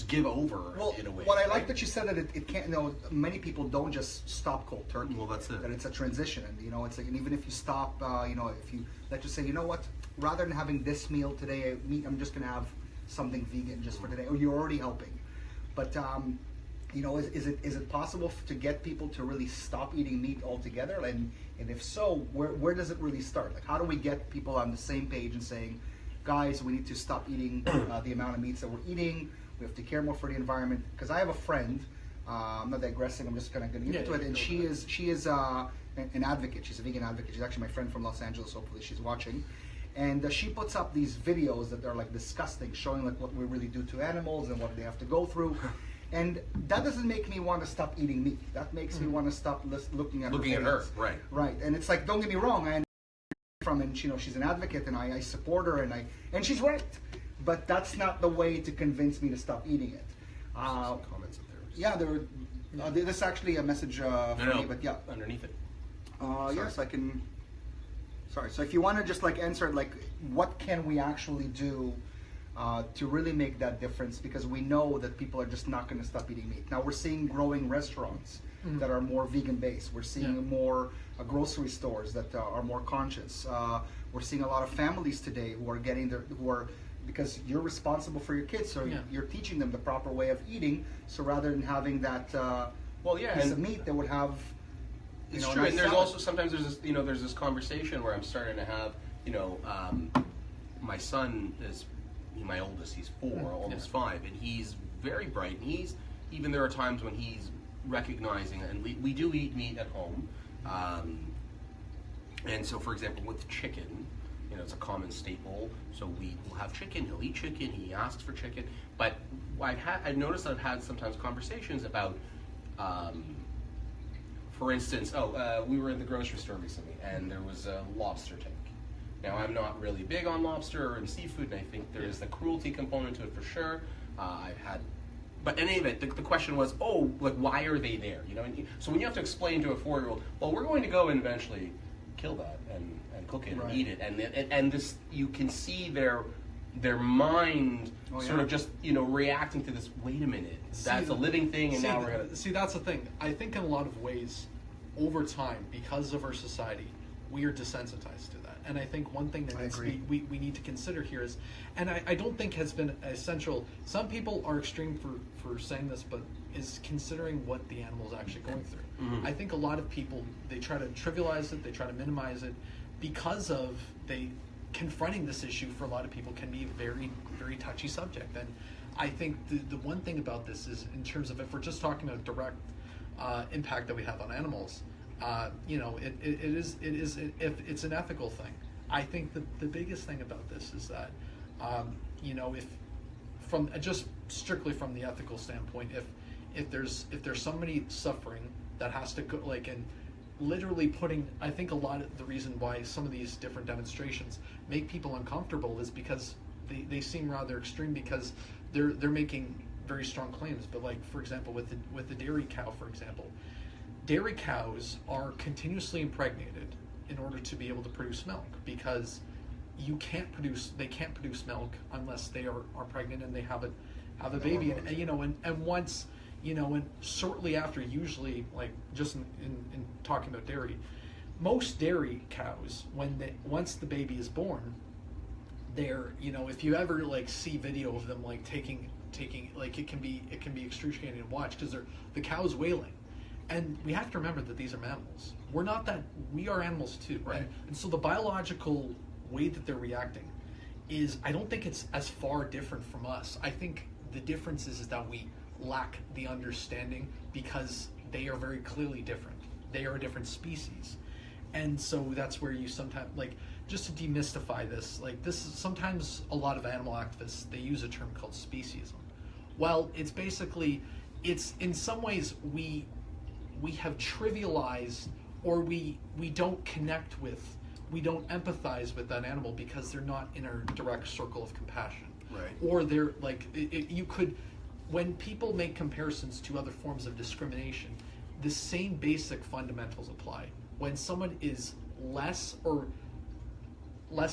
Speaker 3: give over in a way?
Speaker 1: What I like that you said that it can't. Many people don't just stop cold turkey.
Speaker 3: Well, that's it.
Speaker 1: That it's a transition, and it's like, and even if you stop, if you let's just say, what, rather than having this meal today, I'm just gonna have something vegan just for today. Or you're already helping, but is it possible to get people to really stop eating meat altogether? And if so, where does it really start? Like, how do we get people on the same page and saying, guys, we need to stop eating the amount of meats that we're eating. We have to care more for the environment. Because I have a friend. I'm not digressing. I'm just going to get into it. And she is an advocate. She's a vegan advocate. She's actually my friend from Los Angeles. Hopefully, she's watching. And she puts up these videos that are like disgusting, showing like what we really do to animals and what they have to go through. And that doesn't make me want to stop eating meat. That makes me want to stop looking at her.
Speaker 3: Right.
Speaker 1: Right. And it's like, don't get me wrong. And she's an advocate, and I support her, and she's right. But that's not the way to convince me to stop eating it.
Speaker 3: Some comments up there.
Speaker 1: Yeah, this is actually a message for me, but yeah.
Speaker 3: Underneath it.
Speaker 1: Yes, I can. Sorry. So if you want to just like answer it, like, what can we actually do to really make that difference? Because we know that people are just not going to stop eating meat. Now we're seeing growing restaurants that are more vegan based. We're seeing more grocery stores that are more conscious. We're seeing a lot of families today who are because you're responsible for your kids, so you're teaching them the proper way of eating. So rather than having that piece of meat, they would have.
Speaker 3: It's true, and there's also sometimes there's this conversation where I'm starting to have my son is my oldest. He's 4, almost 5, and he's very bright. And there are times when he's recognizing, and we do eat meat at home, and so for example with chicken, it's a common staple. So we will have chicken. He'll eat chicken. He asks for chicken. But I've noticed that I've had sometimes conversations about, for instance, we were in the grocery store recently, and there was a lobster tank. Now, I'm not really big on lobster and seafood, and I think there is the cruelty component to it for sure. But in any event, the question was, why are they there? So when you have to explain to a 4-year-old, well, we're going to go and eventually kill that and cook it and eat it, and this, you can see their mind sort of just reacting to this. Wait a minute, that's a living thing, and now we're gonna
Speaker 2: see. That's the thing. I think in a lot of ways, over time, because of our society, we are desensitized to that. And I think one thing that we need to consider here is, and I don't think has been essential, some people are extreme for saying this, but is considering what the animal is actually going through. Mm-hmm. I think a lot of people, they try to trivialize it, they try to minimize it, because of confronting this issue for a lot of people can be a very, very touchy subject. And I think the one thing about this is, in terms of, if we're just talking about direct impact that we have on animals, it's an ethical thing. I think the biggest thing about this is that, if from just strictly from the ethical standpoint, if there's somebody suffering that has to go, and literally putting, I think a lot of the reason why some of these different demonstrations make people uncomfortable is because they seem rather extreme, because they're making very strong claims. But for example, with the dairy cow, for example, dairy cows are continuously impregnated in order to be able to produce milk, because they can't produce milk unless they are pregnant and they have a baby, and once, and shortly after, usually, just in talking about dairy, most dairy cows, once the baby is born, they're, if you ever see video of them taking it can be excruciating to watch, because the cow's wailing. And we have to remember that these are mammals. We are animals too.
Speaker 1: Right.
Speaker 2: And so the biological way that they're reacting is, I don't think it's as far different from us. I think the difference is that we lack the understanding, because they are very clearly different. They are a different species. And so that's where you sometimes, just to demystify this, this is sometimes a lot of animal activists, they use a term called speciesism. Well, it's basically, it's in some ways we have trivialized, or we don't connect with, we don't empathize with that animal because they're not in our direct circle of compassion.
Speaker 1: Right.
Speaker 2: Or they're you could, when people make comparisons to other forms of discrimination, the same basic fundamentals apply. When someone is less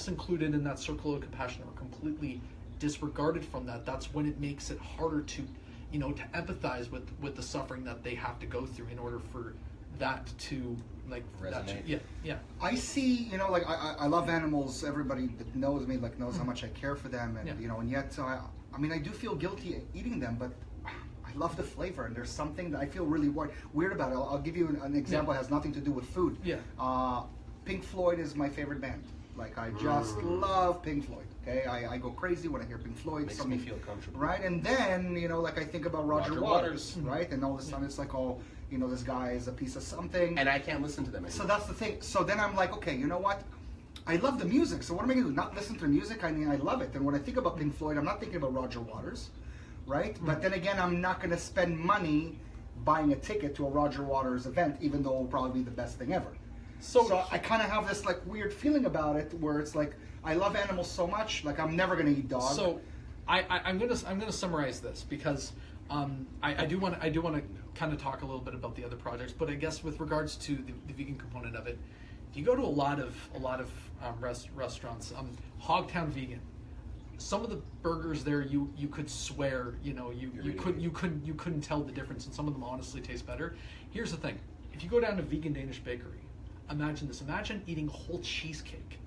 Speaker 2: included in that circle of compassion, or completely disregarded from that, that's when it makes it harder to empathize with the suffering that they have to go through in order for that to
Speaker 3: resonate.
Speaker 2: Yeah.
Speaker 1: I see, I love animals. Everybody that knows me knows how much I care for them, and and yet I do feel guilty eating them, but I love the flavor, and there's something that I feel really weird about it. I'll give you an example that has nothing to do with food.
Speaker 2: Yeah.
Speaker 1: Pink Floyd is my favorite band. I just love Pink Floyd. Okay, I go crazy when I hear Pink Floyd.
Speaker 3: Makes me feel comfortable.
Speaker 1: Right, and then I think about Roger Waters, right, and all of a sudden it's this guy is a piece of something,
Speaker 3: and I can't listen to them anymore.
Speaker 1: So that's the thing. So then I'm okay, you know what? I love the music. So what am I going to do? Not listen to the music? I love it. And when I think about Pink Floyd, I'm not thinking about Roger Waters, right? But then again, I'm not going to spend money buying a ticket to a Roger Waters event, even though it will probably be the best thing ever. So I kind of have this weird feeling about it, where it's I love animals so much, I'm never gonna eat dog.
Speaker 2: So I'm gonna summarize this, because I do want to kind of talk a little bit about the other projects, but I guess with regards to the vegan component of it, if you go to a lot of restaurants, Hogtown Vegan, some of the burgers there you could swear you couldn't tell the difference, and some of them honestly taste better. Here's the thing: if you go down to Vegan Danish Bakery, imagine this. Imagine eating a whole cheesecake,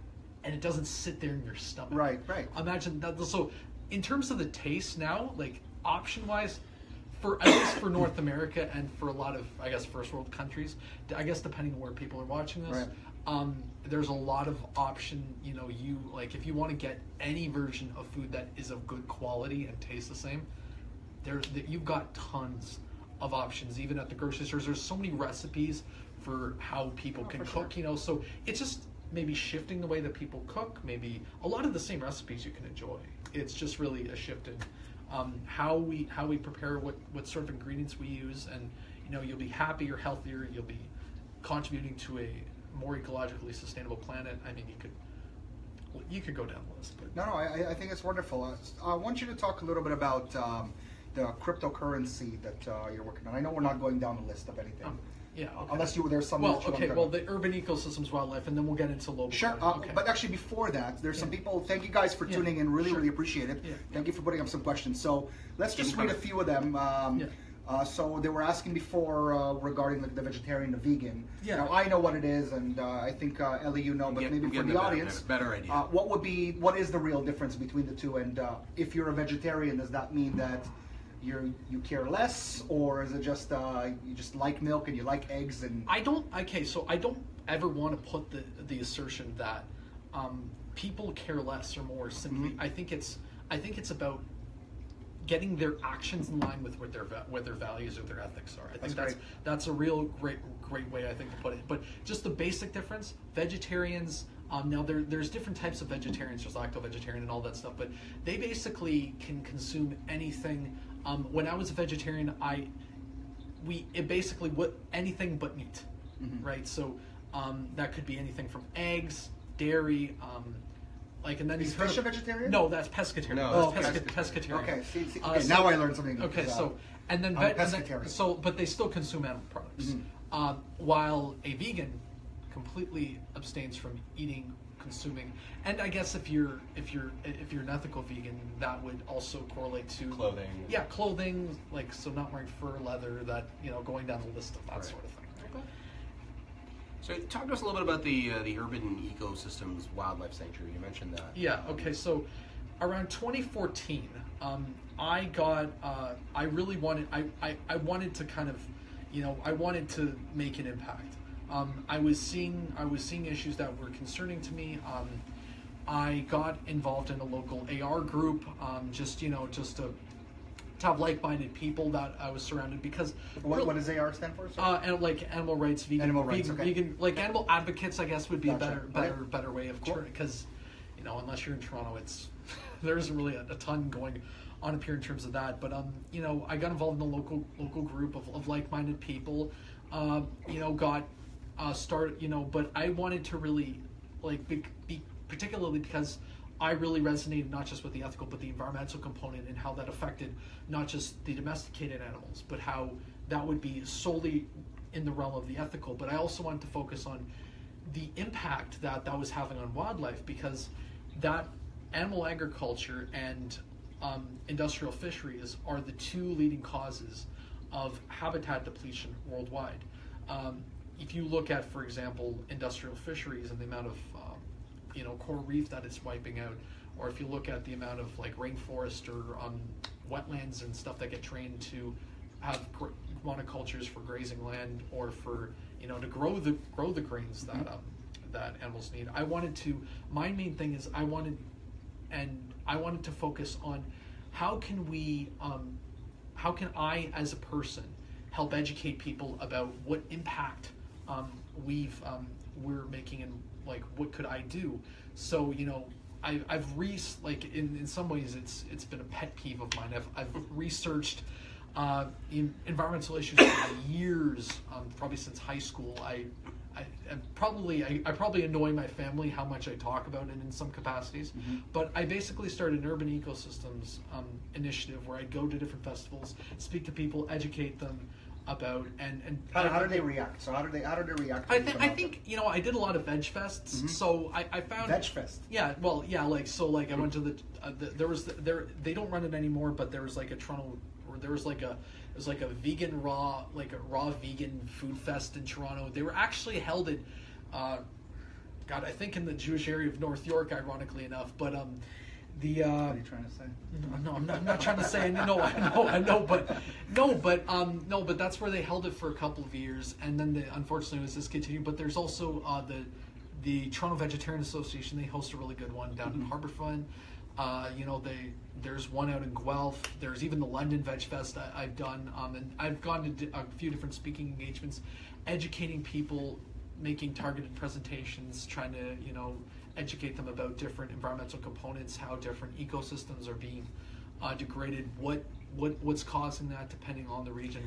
Speaker 2: and it doesn't sit there in your stomach.
Speaker 1: Right.
Speaker 2: Imagine that. So, in terms of the taste now, option-wise, at least for North America and for a lot of, I guess, first world countries, I guess depending on where people are watching this, there's a lot of option. If you want to get any version of food that is of good quality and tastes the same, you've got tons of options. Even at the grocery stores, there's so many recipes for how people can cook.
Speaker 1: Sure.
Speaker 2: So it's just maybe shifting the way that people cook. Maybe a lot of the same recipes you can enjoy. It's just really a shift in how we prepare, what sort of ingredients we use, and you'll be happier, healthier. You'll be contributing to a more ecologically sustainable planet. You could go down the list. But
Speaker 1: No, I think it's wonderful. I want you to talk a little bit about the cryptocurrency that you're working on. I know we're not going down the list of anything.
Speaker 2: Yeah, okay.
Speaker 1: Unless there's some.
Speaker 2: The urban ecosystems, wildlife, and then we'll get into local.
Speaker 1: Sure, but actually before that, there's some people. Thank you guys for tuning in. Really appreciate it.
Speaker 2: Yeah.
Speaker 1: Thank you for putting up some questions. So let's just read a few of them. So they were asking before regarding the vegetarian, the vegan.
Speaker 2: Yeah.
Speaker 1: Now I know what it is, and I think Ellie, you know, but maybe for the audience,
Speaker 3: better idea.
Speaker 1: What is the real difference between the two? And if you're a vegetarian, does that mean that you care less, or is it just you just like milk and you like eggs? And
Speaker 2: I don't. Okay, so I don't ever want to put the assertion that people care less or more. Simply, I think it's about getting their actions in line with what their values or their ethics are. I think that's a real great way, I think, to put it. But just the basic difference: vegetarians. Now there's different types of vegetarians. There's lacto-vegetarian and all that stuff, but they basically can consume anything. When I was a vegetarian, anything but meat, right? So that could be anything from eggs, dairy. And then
Speaker 1: is fish a vegetarian?
Speaker 2: No, that's pescatarian.
Speaker 3: No,
Speaker 2: that's pescatarian.
Speaker 1: Okay, okay, now I learned something.
Speaker 2: Okay, so and then
Speaker 1: pescatarian.
Speaker 2: But they still consume animal products, while a vegan completely abstains from consuming. And I guess if you're an ethical vegan, that would also correlate to
Speaker 3: clothing.
Speaker 2: Yeah, clothing, so not wearing fur, leather, that going down the list of that sort of thing. Okay.
Speaker 3: So talk to us a little bit about the urban ecosystems wildlife sanctuary. You mentioned that.
Speaker 2: Yeah. Okay. So around 2014, I wanted to kind of, I wanted to make an impact. I was seeing issues that were concerning to me. I got involved in a local AR group, just to have like-minded people that I was surrounded, because
Speaker 1: what does AR stand for?
Speaker 2: And animal rights, vegan,
Speaker 1: okay.
Speaker 2: vegan, animal advocates, I guess, would be
Speaker 1: Gotcha.
Speaker 2: a better way of turning, because unless you're in Toronto, there isn't really a ton going on up here in terms of that. But I got involved in a local group of like-minded people. Got started, but I wanted to really be particularly because I really resonated not just with the ethical but the environmental component, and how that affected not just the domesticated animals, but how that would be solely in the realm of the ethical. But I also wanted to focus on the impact that was having on wildlife, because that animal agriculture and industrial fisheries are the two leading causes of habitat depletion worldwide. If you look at, for example, industrial fisheries and the amount of coral reef that it's wiping out, or if you look at the amount of rainforest or wetlands and stuff that get trained to have monocultures for grazing land, or for to grow the grains that animals need. My main thing is I wanted to focus on how can I as a person help educate people about what impact we're making, and what could I do. So I've in some ways it's been a pet peeve of mine. I've researched environmental issues for years, probably since high school. I probably annoy my family how much I talk about it in some capacities, but I basically started an urban ecosystems initiative where I'd go to different festivals, speak to people, educate them about and
Speaker 1: how do they react? So how do they react?
Speaker 2: I think I did a lot of veg fests, so I found
Speaker 1: veg fest.
Speaker 2: Yeah, well, yeah, I went to they don't run it anymore, but there was a Toronto, or there was it was a vegan raw vegan food fest in Toronto. They were actually held at I think in the Jewish area of North York, ironically enough, but
Speaker 1: what are you trying to say?
Speaker 2: No, I'm not trying to say. No, I know, but that's where they held it for a couple of years, and then unfortunately it was discontinued. But there's also the Toronto Vegetarian Association. They host a really good one down in Harbourfront. There's one out in Guelph. There's even the London Veg Fest I've done, and I've gone to a few different speaking engagements, educating people, making targeted presentations, trying to educate them about different environmental components, how different ecosystems are being degraded, what's causing that depending on the region.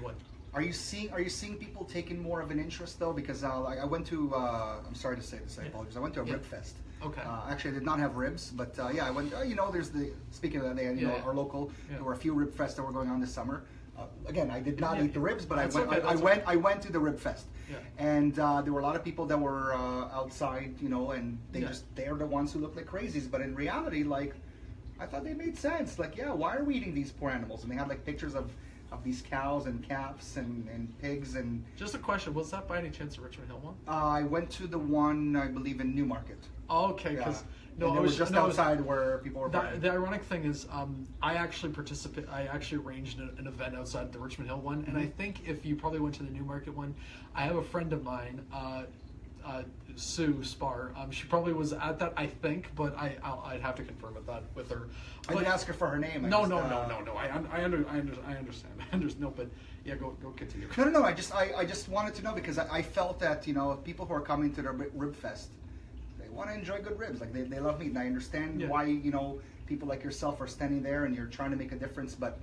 Speaker 1: Are you seeing people taking more of an interest though? Because I went to I'm sorry to say this, I apologize. I went to a rib fest.
Speaker 2: Okay.
Speaker 1: Actually, I did not have ribs, but I went. There's speaking of that, our local.
Speaker 2: Yeah.
Speaker 1: There were a few rib fests that were going on this summer. Again, I did not eat the ribs, but I went to the rib fest, and there were a lot of people that were outside, and they're the ones who look like crazies. But in reality, I thought they made sense. Why are we eating these poor animals? And they had pictures of of these cows and calves and pigs. And
Speaker 2: Just a question: was that by any chance the Richmond Hill one?
Speaker 1: I went to the one, I believe, in Newmarket.
Speaker 2: Oh, okay, because
Speaker 1: Yeah. And it was just outside where people were partying.
Speaker 2: The ironic thing is, I actually arranged an event outside the Richmond Hill one, and I think if you probably went to the Newmarket one, I have a friend of mine, Sue Spar. She probably was at that, I think, but I'd have to confirm with her.
Speaker 1: I didn't ask her for her name.
Speaker 2: No. I understand. No, but yeah, go continue.
Speaker 1: No. I just wanted to know because I felt that people who are coming to the Rib Fest, they want to enjoy good ribs. Like they love meat, and I understand why people like yourself are standing there and you're trying to make a difference. But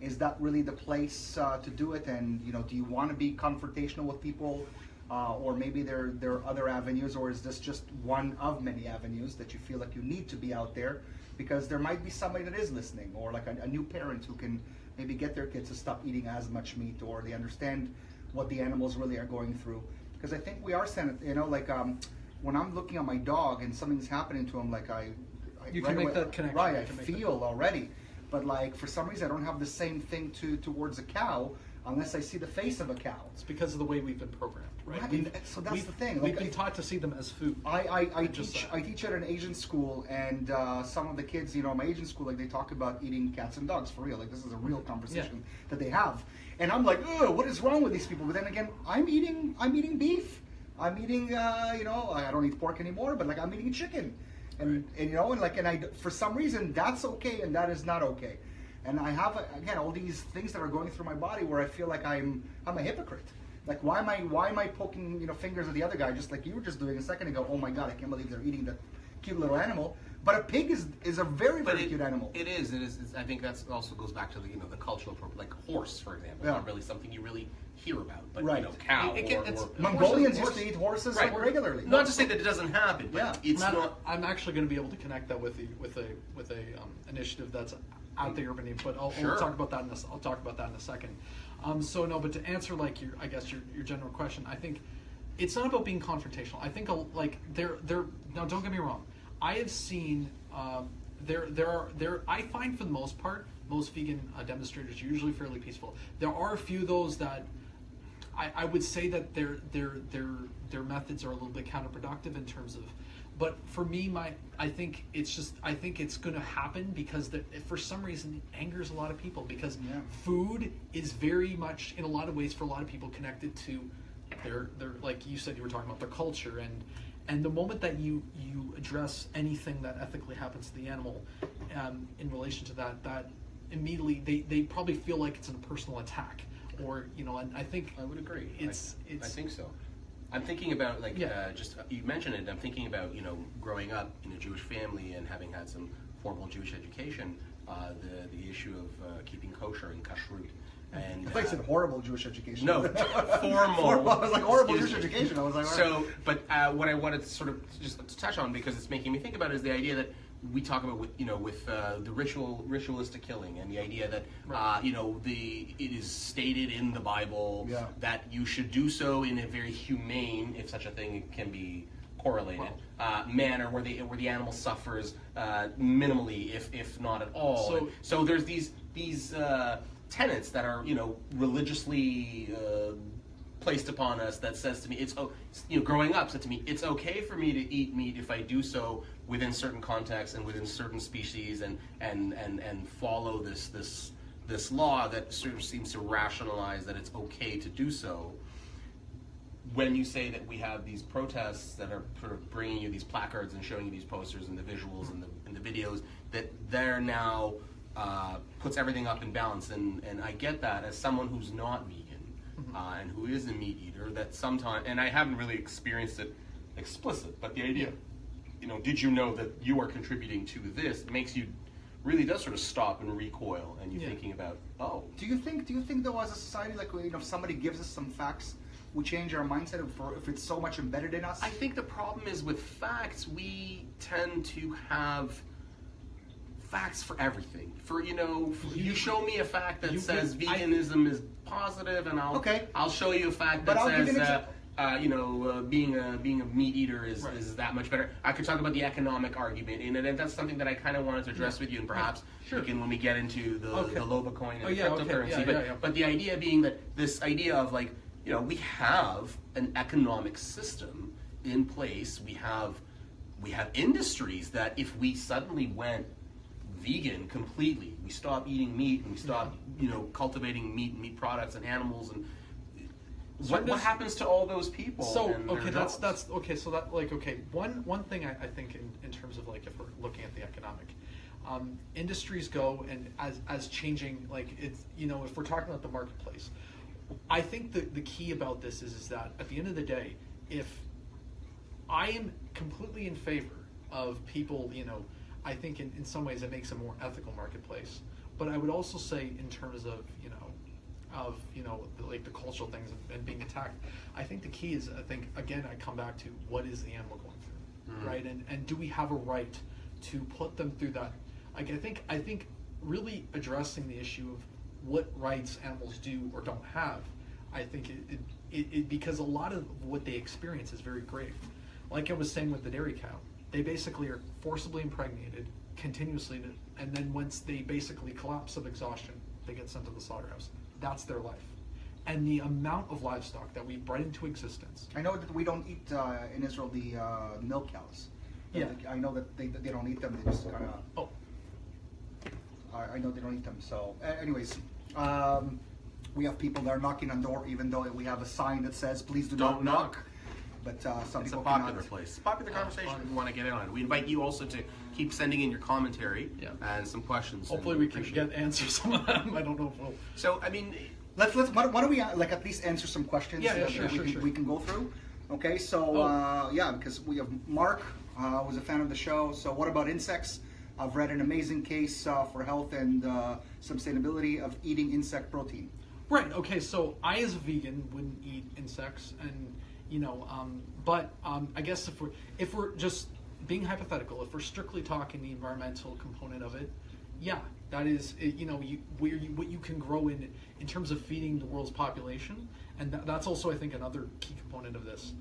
Speaker 1: is that really the place to do it? And do you want to be confrontational with people? Or maybe there are other avenues, or is this just one of many avenues that you feel like you need to be out there? Because there might be somebody that is listening, or like a new parent who can maybe get their kids to stop eating as much meat, or they understand what the animals really are going through. Because I think we are sent, when I'm looking at my dog and something's happening to him, like
Speaker 2: you can make that connection.
Speaker 1: Right, I feel already. But like for some reason I don't have the same thing towards a cow unless I see the face of a cow.
Speaker 2: It's because of the way we've been programmed, right?
Speaker 1: So that's the thing.
Speaker 2: We've been taught to see them as food.
Speaker 1: I teach at an Asian school, and some of the kids, my Asian school, like they talk about eating cats and dogs for real. Like this is a real conversation that they have, and I'm like, ugh, what is wrong with these people? But then again, I'm eating beef. I'm eating, I don't eat pork anymore, but like I'm eating chicken, and for some reason that's okay and that is not okay. And I have again all these things that are going through my body where I feel like I'm a hypocrite. Like why am I poking fingers at the other guy, just like you were just doing a second ago? Oh my God, I can't believe they're eating that cute little animal. But a pig is a very cute animal.
Speaker 3: It is. I think that also goes back to the cultural, like horse, for example. It's not really something you really hear about, but cow or
Speaker 1: Mongolians used to eat horses regularly.
Speaker 3: Not to say that it doesn't happen, but it's not.
Speaker 2: I'm actually going to be able to connect that with a initiative that's out the urban, but I'll talk about that in a second. But to answer your general question, I think it's not about being confrontational. I think now don't get me wrong. I have seen I find for the most part most vegan demonstrators are usually fairly peaceful. There are a few those that I would say that their methods are a little bit counterproductive in terms of. But for me, I think it's going to happen because for some reason it angers a lot of people because food is very much in a lot of ways for a lot of people connected to their like you said, you were talking about their culture, and the moment that you address anything that ethically happens to the animal in relation to that immediately they probably feel like it's a personal attack, or and I think
Speaker 3: I would agree.
Speaker 2: I
Speaker 3: think so. I'm thinking about just you mentioned it. I'm thinking about growing up in a Jewish family and having had some formal Jewish education. The issue of keeping kosher and kashrut. And
Speaker 1: I thought you said horrible Jewish education.
Speaker 3: No, formal.
Speaker 1: I was like horrible Jewish education. I was like,
Speaker 3: so. But what I wanted to sort of just to touch on, because it's making me think about, is the idea that we talk about with the ritualistic killing, and the idea that it is stated in the Bible that you should do so in a very humane, if such a thing can be correlated, manner where the animal suffers minimally, if not at all. So there's these tenets that are religiously placed upon us that says to me growing up said to me it's okay for me to eat meat if I do so within certain contexts and within certain species and follow this law that sort of seems to rationalize that it's okay to do so. When you say that we have these protests that are sort of bringing you these placards and showing you these posters and the visuals and the videos, that they're now puts everything up in balance, and I get that as someone who's not vegan and who is a meat eater, that sometimes, and I haven't really experienced it explicit, but the idea, did you know that you are contributing to this, makes you really does sort of stop and recoil, and you're thinking about,
Speaker 1: Do you think though, as a society, like if somebody gives us some facts, we change our mindset if it's so much embedded in us?
Speaker 3: I think the problem is with facts, we tend to have facts for everything. You show me a fact that says veganism is positive, and I'll show you a fact that says being a meat eater is that much better. I could talk about the economic argument, and that's something that I kind of wanted to address with you, and perhaps we can when we get into the Loba coin and cryptocurrency. But the idea being that this idea of we have an economic system in place. We have industries that if we suddenly went vegan completely, we stop eating meat and we stop cultivating meat products and animals and what happens to all those people?
Speaker 2: So that's okay. So that one thing I think in terms of if we're looking at the economic industries go and as changing it's if we're talking about the marketplace, I think the key about this is that at the end of the day, if I am completely in favor of people, I think in some ways it makes a more ethical marketplace. But I would also say in terms of the cultural things and being attacked, I think the key is, again I come back to what is the animal going through, right? And do we have a right to put them through that? I think really addressing the issue of what rights animals do or don't have, I think it because a lot of what they experience is very grave. Like I was saying with the dairy cow, they basically are forcibly impregnated continuously, and then once they basically collapse of exhaustion, they get sent to the slaughterhouse. That's their life. And the amount of livestock that we bred into existence.
Speaker 1: I know that we don't eat in Israel the milk cows. I know that they don't eat them. They just kind of.
Speaker 2: Oh.
Speaker 1: I know they don't eat them. So, anyways, we have people that are knocking on the door, even though we have a sign that says, "Please don't knock." But some
Speaker 3: it's
Speaker 1: people
Speaker 3: a popular
Speaker 1: cannot.
Speaker 3: place. Popular conversation. We want to get in on it. We invite you also to keep sending in your commentary and some questions.
Speaker 2: Hopefully, we can answer some of them. I don't know if we'll.
Speaker 3: So, I mean,
Speaker 1: let's why don't we at least answer some questions?
Speaker 2: Sure.
Speaker 1: We can go through. Okay, so because we have Mark was a fan of the show. So what about insects? I've read an amazing case for health and sustainability of eating insect protein.
Speaker 2: Right. Okay. So I, as a vegan, wouldn't eat insects, and but I guess if we're just being hypothetical, if we're strictly talking the environmental component of it, that is what you can grow in terms of feeding the world's population, and that's also I think another key component of this.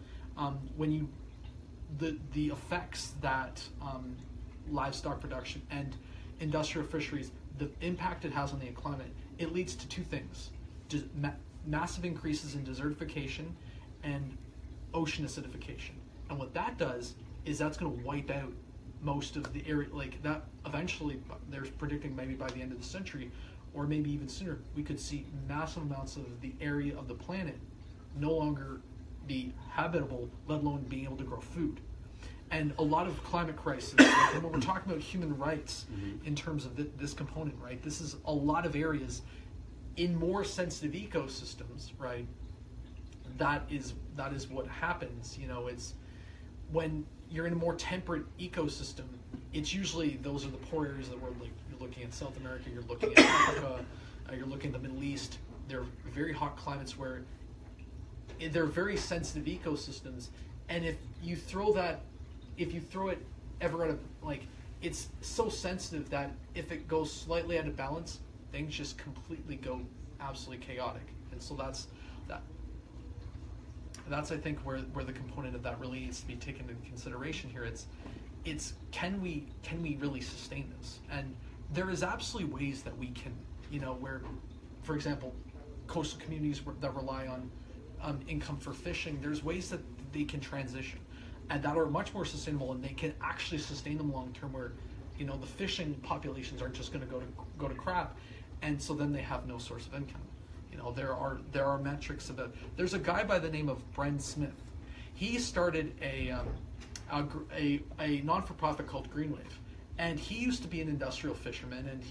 Speaker 2: When the effects that livestock production and industrial fisheries, the impact it has on the climate, it leads to two things: massive increases in desertification and ocean acidification. And what that does is that's going to wipe out most of the area. That eventually, they're predicting maybe by the end of the century, or maybe even sooner, we could see massive amounts of the area of the planet no longer be habitable, let alone being able to grow food. And a lot of climate crisis, and when we're talking about human rights in terms of this component, right? This is a lot of areas in more sensitive ecosystems, right? That is what happens. It's when you're in a more temperate ecosystem, it's usually those are the poor areas of the world. Like you're looking at South America, you're looking at Africa, you're looking at the Middle East. They're very hot climates where they're very sensitive ecosystems, and if you throw it ever out of it's so sensitive that if it goes slightly out of balance, things just completely go absolutely chaotic. And so that's I think where the component of that really needs to be taken into consideration here. It's can we really sustain this? And there is absolutely ways that we can, where, for example, coastal communities that rely on income for fishing, there's ways that they can transition and that are much more sustainable, and they can actually sustain them long term, where the fishing populations aren't just going to go to crap, and so then they have no source of income. There are metrics about. There's a guy by the name of Bren Smith. He started a non-for-profit called Greenwave, and he used to be an industrial fisherman, and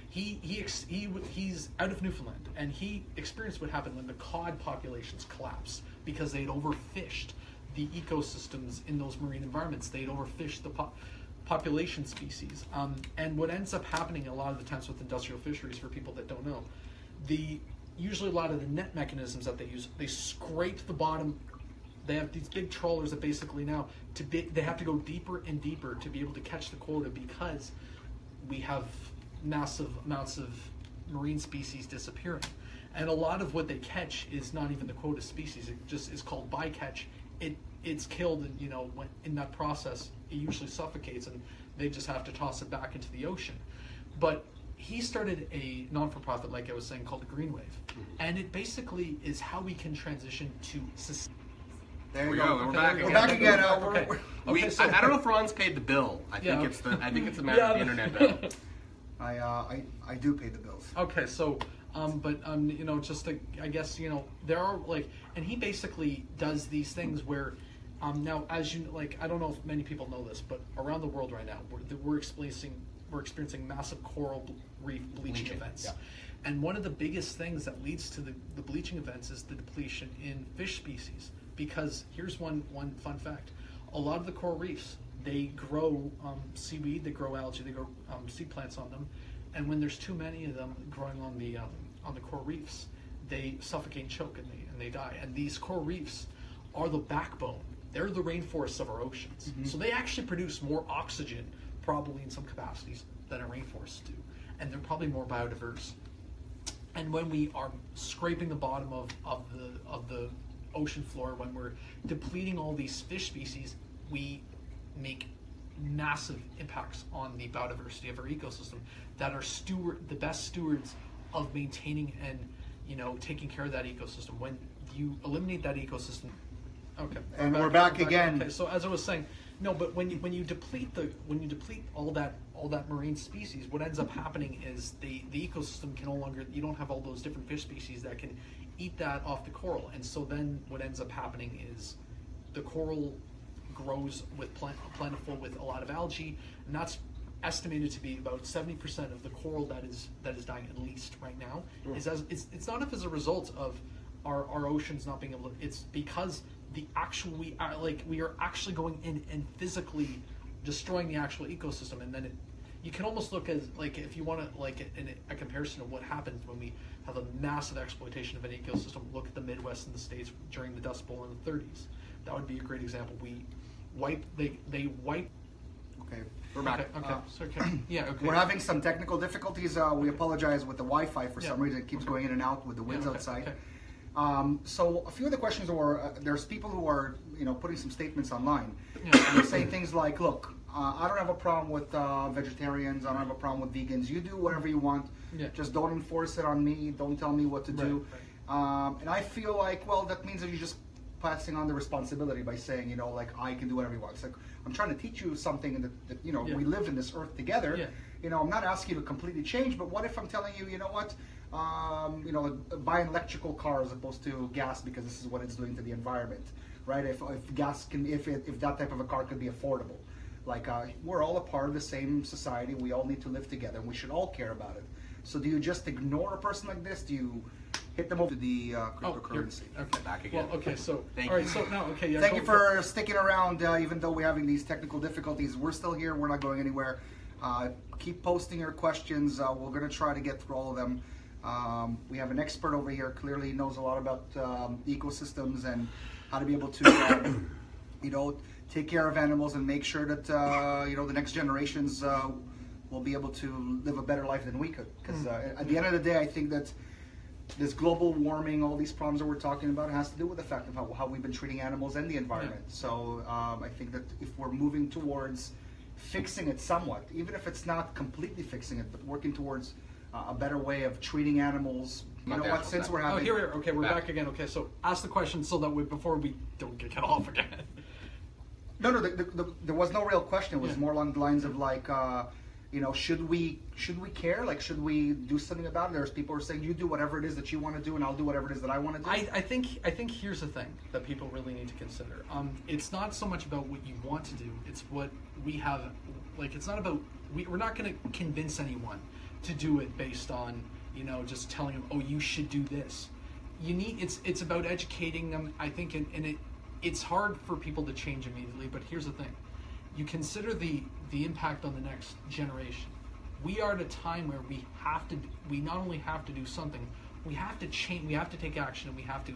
Speaker 2: he's out of Newfoundland, and he experienced what happened when the cod populations collapsed because they'd overfished the ecosystems in those marine environments. They'd overfished the population species, and what ends up happening a lot of the times with industrial fisheries, for people that don't know, usually a lot of the net mechanisms that they use, they scrape the bottom. They have these big trawlers that basically now they have to go deeper and deeper to be able to catch the quota, because we have massive amounts of marine species disappearing. And a lot of what they catch is not even the quota species. It just is called bycatch. It's killed, and when in that process, it usually suffocates, and they just have to toss it back into the ocean. But he started a non-for-profit, like I was saying, called the Green Wave, and it basically is how we can transition to sustain.
Speaker 1: There you go.
Speaker 3: We're back again.
Speaker 1: We're back again.
Speaker 3: I don't know if Ron's paid the bill. I think it's a matter of the internet bill.
Speaker 1: I do pay the bills.
Speaker 2: Okay, so just to, I guess there are and he basically does these things where now, as I don't know if many people know this, but around the world right now we're experiencing massive coral reef bleaching events.
Speaker 3: Yeah.
Speaker 2: And one of the biggest things that leads to the bleaching events is the depletion in fish species. Because here's one fun fact: a lot of the coral reefs, they grow seaweed, they grow algae, they grow seed plants on them, and when there's too many of them growing on the coral reefs, they suffocate and choke, and they die. And these coral reefs are the backbone. They're the rainforests of our oceans. Mm-hmm. So they actually produce more oxygen, probably in some capacities, than our rainforests do, and they're probably more biodiverse. And when we are scraping the bottom of the ocean floor, when we're depleting all these fish species, we make massive impacts on the biodiversity of our ecosystem that are the best stewards of maintaining and taking care of that ecosystem. When you eliminate that ecosystem, okay,
Speaker 1: and we're back again.
Speaker 2: Okay, so as I was saying, no, but when you deplete all that marine species, what ends up happening is the ecosystem can no longer, you don't have all those different fish species that can eat that off the coral, and so then what ends up happening is the coral grows with plentiful with a lot of algae, and that's estimated to be about 70% of the coral that is dying at least right now. It's not as a result of our oceans not being able to, it's because we are actually going in and physically destroying the actual ecosystem. And then you can almost look as if you want to a comparison of what happens when we have a massive exploitation of an ecosystem. Look at the Midwest and the States during the Dust Bowl in the 30s. That would be a great example. They wipe.
Speaker 1: Okay,
Speaker 3: we're back.
Speaker 2: Okay.
Speaker 1: We're having some technical difficulties. We apologize with the Wi-Fi for some reason. It keeps going in and out with the winds outside.
Speaker 2: Okay.
Speaker 1: So a few of the questions were, there's people who are putting some statements online. And they're saying things like, look, I don't have a problem with vegetarians. I don't have a problem with vegans. You do whatever you want.
Speaker 2: Yeah.
Speaker 1: Just don't enforce it on me. Don't tell me what to do.
Speaker 2: Right.
Speaker 1: And I feel like, well, that means that you're just passing on the responsibility by saying, I can do whatever you want. It's like, I'm trying to teach you something that we live in this earth together. Yeah. I'm not asking you to completely change, but what if I'm telling you, what? Buy an electrical car as opposed to gas because this is what it's doing to the environment, right? If gas can, if that type of a car could be affordable, we're all a part of the same society. We all need to live together, and we should all care about it. So do you just ignore a person like this? Do you hit them over to the cryptocurrency?
Speaker 3: Okay, back again.
Speaker 2: Well, okay, so
Speaker 3: thank
Speaker 2: all
Speaker 3: you.
Speaker 2: right, so now, okay, yeah.
Speaker 1: Thank you for sticking around, even though we're having these technical difficulties. We're still here. We're not going anywhere. Keep posting your questions. We're going to try to get through all of them. We have an expert over here. Clearly knows a lot about ecosystems and how to be able to, take care of animals and make sure that the next generations will be able to live a better life than we could. Because at the end of the day, I think that this global warming, all these problems that we're talking about, has to do with the fact of how we've been treating animals and the environment. Yeah. So I think that if we're moving towards fixing it somewhat, even if it's not completely fixing it, but working towards a better way of treating animals. Since we're having...
Speaker 2: we're back again. Okay, so ask the question so that before we don't get cut off again.
Speaker 1: No, there was no real question. It was more along the lines of should we care? Should we do something about it? There's people who are saying, you do whatever it is that you want to do, and I'll do whatever it is that I want to do.
Speaker 2: I think here's the thing that people really need to consider. It's not so much about what you want to do. It's what we have. It's not about... We're not going to convince anyone to do it based on just telling them, oh, you should do this. It's about educating them, I think, and it's hard for people to change immediately, but here's the thing. You consider the impact on the next generation. We are at a time where we not only have to do something, we have to change, we have to take action, and we have to,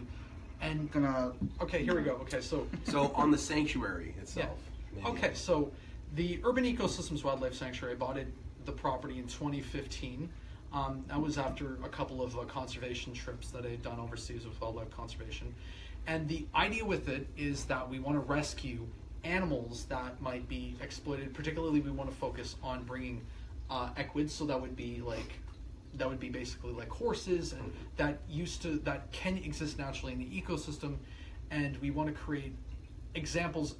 Speaker 2: okay, here we go. Okay, so
Speaker 3: on the sanctuary itself.
Speaker 2: Yeah. Okay, so the Urban Ecosystems Wildlife Sanctuary bought the property in 2015. That was after a couple of conservation trips that I had done overseas with wildlife conservation. And the idea with it is that we want to rescue animals that might be exploited. Particularly, we want to focus on bringing equids, so that would be basically like horses, and that can exist naturally in the ecosystem. And we want to create examples,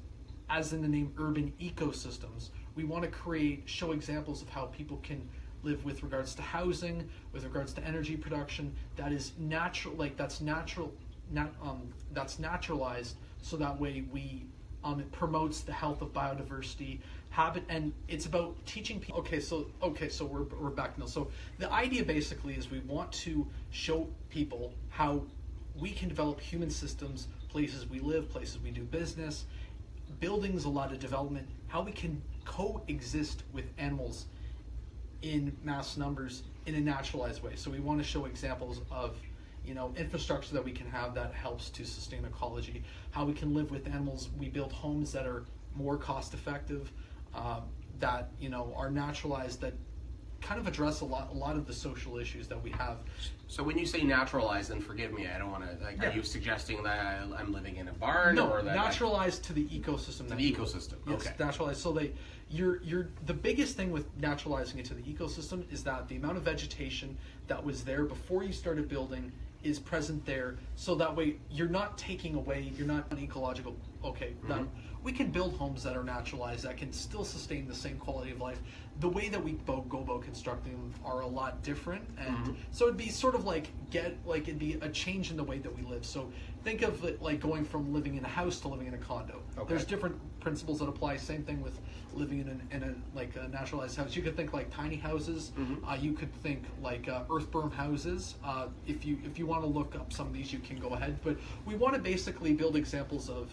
Speaker 2: as in the name, urban ecosystems. We want to show examples of how people can live with regards to housing, with regards to energy production, that is natural, that's naturalized, so that way it promotes the health of biodiversity, habit, and it's about teaching people. Okay, so we're back now. So the idea basically is we want to show people how we can develop human systems, places we live, places we do business, buildings, a lot of development, how we can coexist with animals in mass numbers in a naturalized way. So we want to show examples of infrastructure that we can have that helps to sustain ecology, how we can live with animals. We build homes that are more cost effective, that are naturalized, that kind of address a lot of the social issues that we have.
Speaker 3: So when you say naturalized, and forgive me, I don't want to. Are you suggesting that I'm living in a barn?
Speaker 2: No,
Speaker 3: or that
Speaker 2: naturalized to the ecosystem.
Speaker 3: To the ecosystem.
Speaker 2: Yes,
Speaker 3: okay.
Speaker 2: Naturalized. So you're the biggest thing with naturalizing it to the ecosystem is that the amount of vegetation that was there before you started building is present there, so that way you're not taking away, you're not an ecological. Okay, that we can build homes that are naturalized that can still sustain the same quality of life. The way that we go about constructing them are a lot different, and so it'd be sort of it'd be a change in the way that we live. So think of it like going from living in a house to living in a condo.
Speaker 3: Okay.
Speaker 2: There's different principles that apply. Same thing with living in a naturalized house. You could think like tiny houses. You could think like earthworm houses. If you want to look up some of these, you can go ahead. But we want to basically build examples of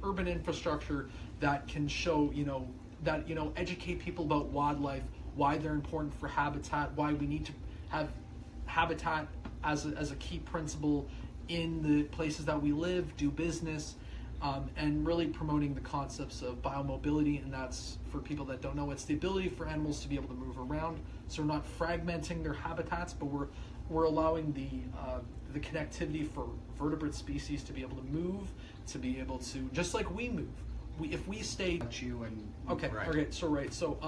Speaker 2: urban infrastructure that can show educate people about wildlife, why they're important for habitat, why we need to have habitat as a key principle in the places that we live, do business, and really promoting the concepts of biomobility. And that's, for people that don't know, it's the ability for animals to be able to move around. So we're not fragmenting their habitats, but we're allowing the connectivity for vertebrate species to be able to move, to be able to, just like we move. If we stay... Okay, right. So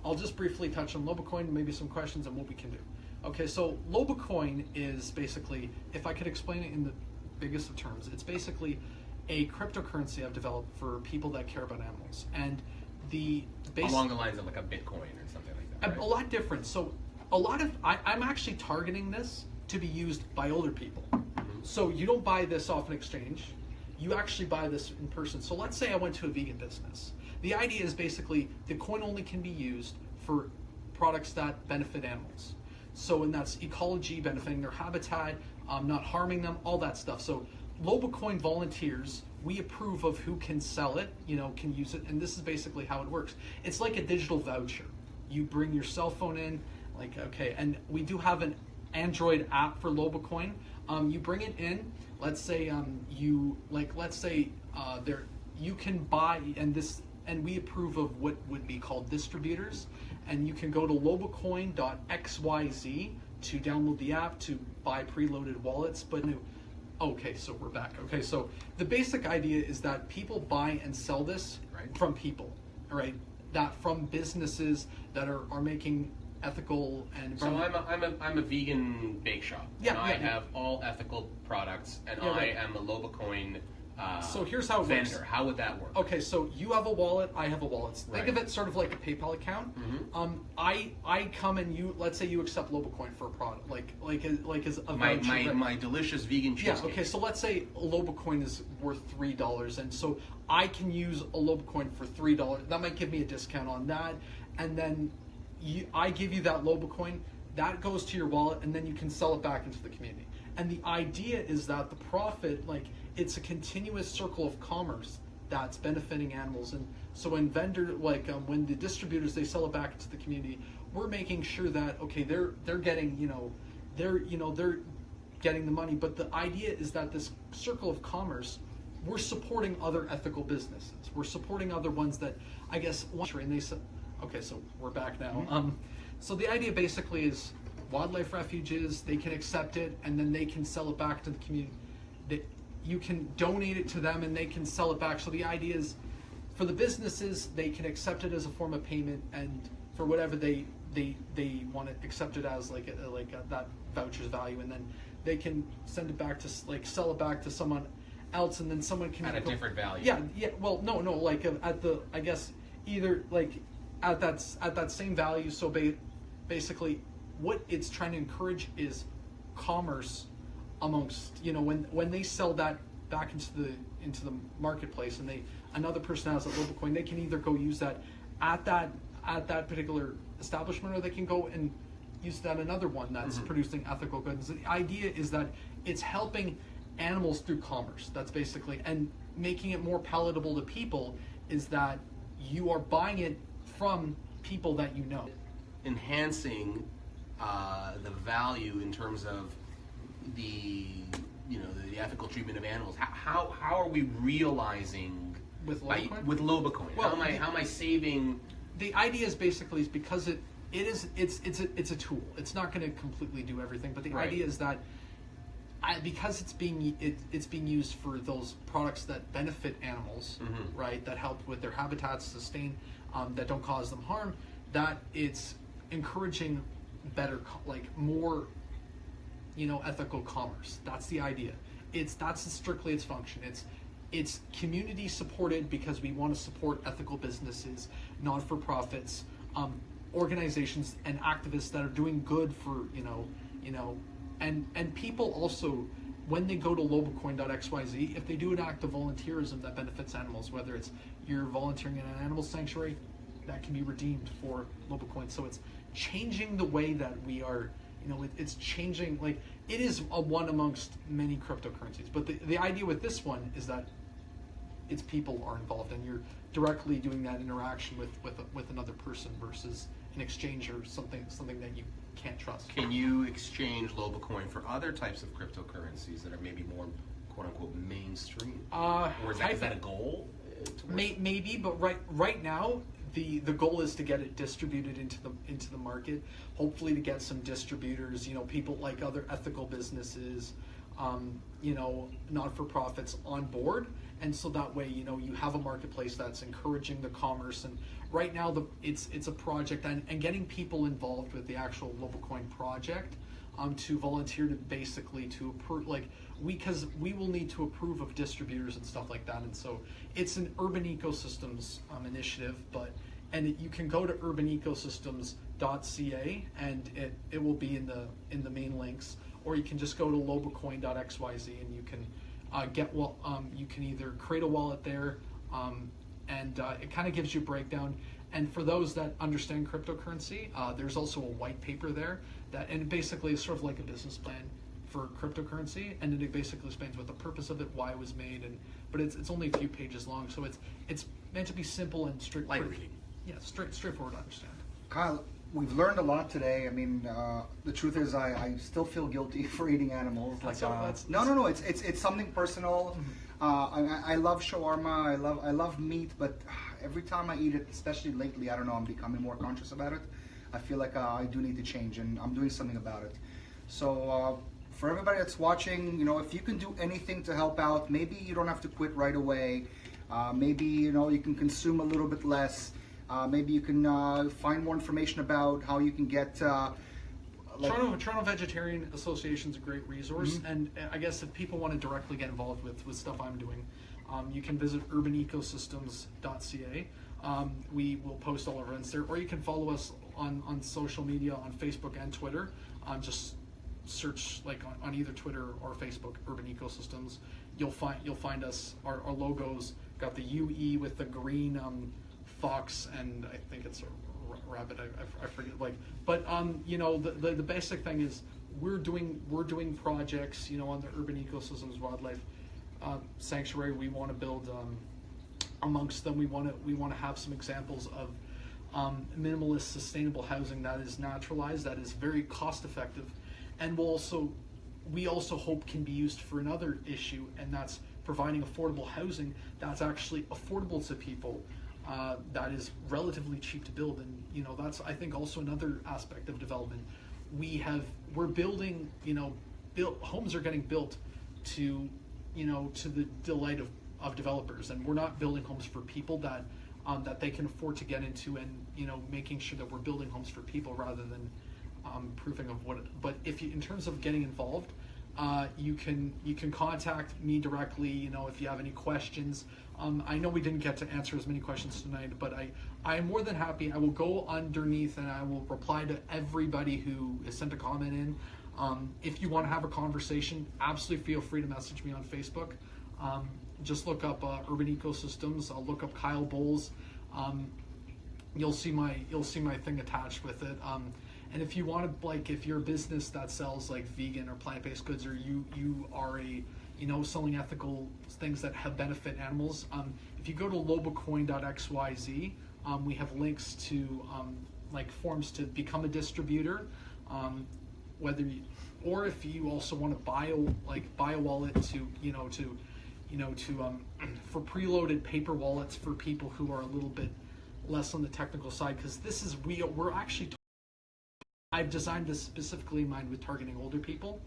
Speaker 2: I'll just briefly touch on Lobacoin, maybe some questions on what we can do. Okay, so Lobacoin is basically, if I could explain it in the biggest of terms, it's basically a cryptocurrency I've developed for people that care about animals. And
Speaker 3: along the lines of like a Bitcoin or something like that, right?
Speaker 2: A lot different. So I'm actually targeting this to be used by older people. So you don't buy this off an exchange. You actually buy this in person. So let's say I went to a vegan business. The idea is basically the coin only can be used for products that benefit animals. So, and that's ecology, benefiting their habitat, not harming them, all that stuff. So Lobacoin volunteers, we approve of who can sell it, can use it, and this is basically how it works. It's like a digital voucher. You bring your cell phone in, and we do have an Android app for Lobacoin. You bring it in. Let's say you can buy, and we approve of what would be called distributors, and you can go to lobacoin.xyz to download the app to buy preloaded wallets. Okay, so we're back. Okay, so the basic idea is that people buy and sell this from people, right? That from businesses that are making ethical and...
Speaker 3: So I'm a vegan bake shop. I have all ethical products, and I am a Lobacoin
Speaker 2: so here's how it
Speaker 3: vendor.
Speaker 2: Works.
Speaker 3: How would that work?
Speaker 2: Okay, so you have a wallet, I have a wallet. Think of it sort of like a PayPal account. I come and let's say you accept Lobacoin for a product, as a voucher.
Speaker 3: My delicious vegan cheesecake.
Speaker 2: Yeah. Okay, so let's say a Lobacoin is worth $3, and so I can use a Lobacoin for $3. That might give me a discount on that, and then I give you that Lobacoin. That goes to your wallet, and then you can sell it back into the community. And the idea is that the profit, it's a continuous circle of commerce that's benefiting animals. And so when when the distributors, they sell it back into the community, we're making sure that they're getting they're getting the money. But the idea is that this circle of commerce, we're supporting other ethical businesses. We're supporting other ones that and they said, okay, so we're back now. So the idea basically is wildlife refuge is, they can accept it, and then they can sell it back to the community. You can donate it to them, and they can sell it back. So the idea is, for the businesses, they can accept it as a form of payment, and for whatever they want to accept it as, like that voucher's value, and then they can send it back to, like, sell it back to someone else, and then someone can
Speaker 3: at a different value.
Speaker 2: Yeah. Well, no, like at the, I guess, either like at that same value. So basically, what it's trying to encourage is commerce amongst, when they sell that back into the marketplace, and another person has a local coin, they can either go use that at that particular establishment, or they can go and use that another one that's producing ethical goods. The idea is that it's helping animals through commerce. That's basically, and making it more palatable to people, is that you are buying it from people that you know.
Speaker 3: Enhancing the value in terms of the ethical treatment of animals. How are we realizing
Speaker 2: With Lobacoin?
Speaker 3: With Lobacoin?
Speaker 2: Well,
Speaker 3: how am I saving?
Speaker 2: The idea is basically because it's a tool. It's not going to completely do everything, but the idea is that because it's being used for those products that benefit animals, right? That help with their habitats, sustain, that don't cause them harm. That it's encouraging better, more, ethical commerce. That's the idea. That's strictly its function. It's community supported because we want to support ethical businesses, not-for-profits, organizations, and activists that are doing good for and people also, when they go to lobacoin.xyz, if they do an act of volunteerism that benefits animals, whether it's you're volunteering in an animal sanctuary, that can be redeemed for Lobacoin. So it's changing the way that we are, it's changing, it is one amongst many cryptocurrencies. But the idea with this one is that it's people are involved, and you're directly doing that interaction with another person versus an exchange or something that you can't trust.
Speaker 3: Can you exchange Lobacoin for other types of cryptocurrencies that are maybe more quote unquote mainstream? Or is that a goal?
Speaker 2: Maybe, but right now the goal is to get it distributed into the market. Hopefully to get some distributors, people like other ethical businesses, not-for-profits on board, and so that way you have a marketplace that's encouraging the commerce. And right now it's a project, and getting people involved with the actual Lobacoin project to volunteer to basically to approve, because we will need to approve of distributors and stuff like that. And so it's an urban ecosystems initiative, and you can go to urbanecosystemsca, and it will be in the main links, or you can just go to lobacoin.xyz, and you can you can either create a wallet there, and it kind of gives you a breakdown. And for those that understand cryptocurrency, there's also a white paper there and it basically is sort of like a business plan for cryptocurrency, and then it basically explains what the purpose of it, why it was made, but it's only a few pages long, so it's meant to be simple and straightforward.
Speaker 3: Light reading.
Speaker 2: Yeah, straightforward to understand.
Speaker 1: Kyle, we've learned a lot today. I mean, the truth is, I still feel guilty for eating animals. No. It's something personal. I love shawarma. I love meat, but every time I eat it, especially lately, I don't know, I'm becoming more conscious about it. I feel like I do need to change, and I'm doing something about it. So for everybody that's watching, if you can do anything to help out, maybe you don't have to quit right away. Maybe you can consume a little bit less. Maybe you can find more information about how you can get.
Speaker 2: Toronto Vegetarian Association is a great resource, and I guess if people want to directly get involved with stuff I'm doing, you can visit urbanecosystemsca. We will post all our events there, or you can follow us on social media, on Facebook and Twitter. Just search on either Twitter or Facebook, Urban Ecosystems. You'll find us. Our logos got the UE with the green fox, and I think it's a rabbit. I forget. But the basic thing is we're doing projects. On the Urban Ecosystems Wildlife Sanctuary. We want to build amongst them. We want to have some examples of minimalist, sustainable housing that is naturalized, that is very cost effective, and we also hope can be used for another issue, and that's providing affordable housing that's actually affordable to people, that is relatively cheap to build. And that's, I think, also another aspect of development. we're building, homes are getting built to, to the delight of developers, and we're not building homes for people that they can afford to get into, and making sure that we're building homes for people rather than proving of what. But if you, in terms of getting involved, you can contact me directly. If you have any questions. I know we didn't get to answer as many questions tonight, but I am more than happy. I will go underneath and I will reply to everybody who has sent a comment in. If you want to have a conversation, absolutely feel free to message me on Facebook. Just look up Urban Ecosystems. I'll look up Kyle Bowles. You'll see my thing attached with it. And if you want to, if you're a business that sells vegan or plant-based goods, or you are selling ethical things that have benefit animals, if you go to lobocoin.xyz, we have links to forms to become a distributor, or if you also want to buy a wallet to for preloaded paper wallets for people who are a little bit less on the technical side, because we're actually. I've designed this specifically in mind with targeting older people,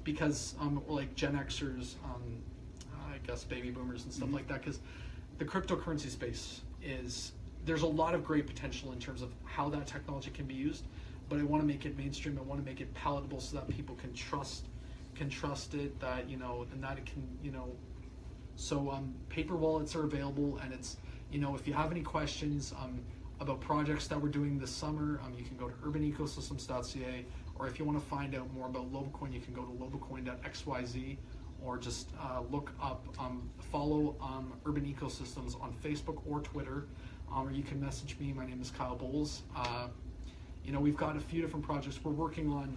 Speaker 2: because Gen Xers, I guess baby boomers and stuff like that, because the cryptocurrency space there's a lot of great potential in terms of how that technology can be used, but I want to make it mainstream. I want to make it palatable so that people can trust it, that and that it can So paper wallets are available, and it's if you have any questions about projects that we're doing this summer, you can go to urbanecosystems.ca, or if you want to find out more about Lobocoin, you can go to lobocoin.xyz, or just look up, follow Urban Ecosystems on Facebook or Twitter, or you can message me. My name is Kyle Bowles. We've got a few different projects we're working on.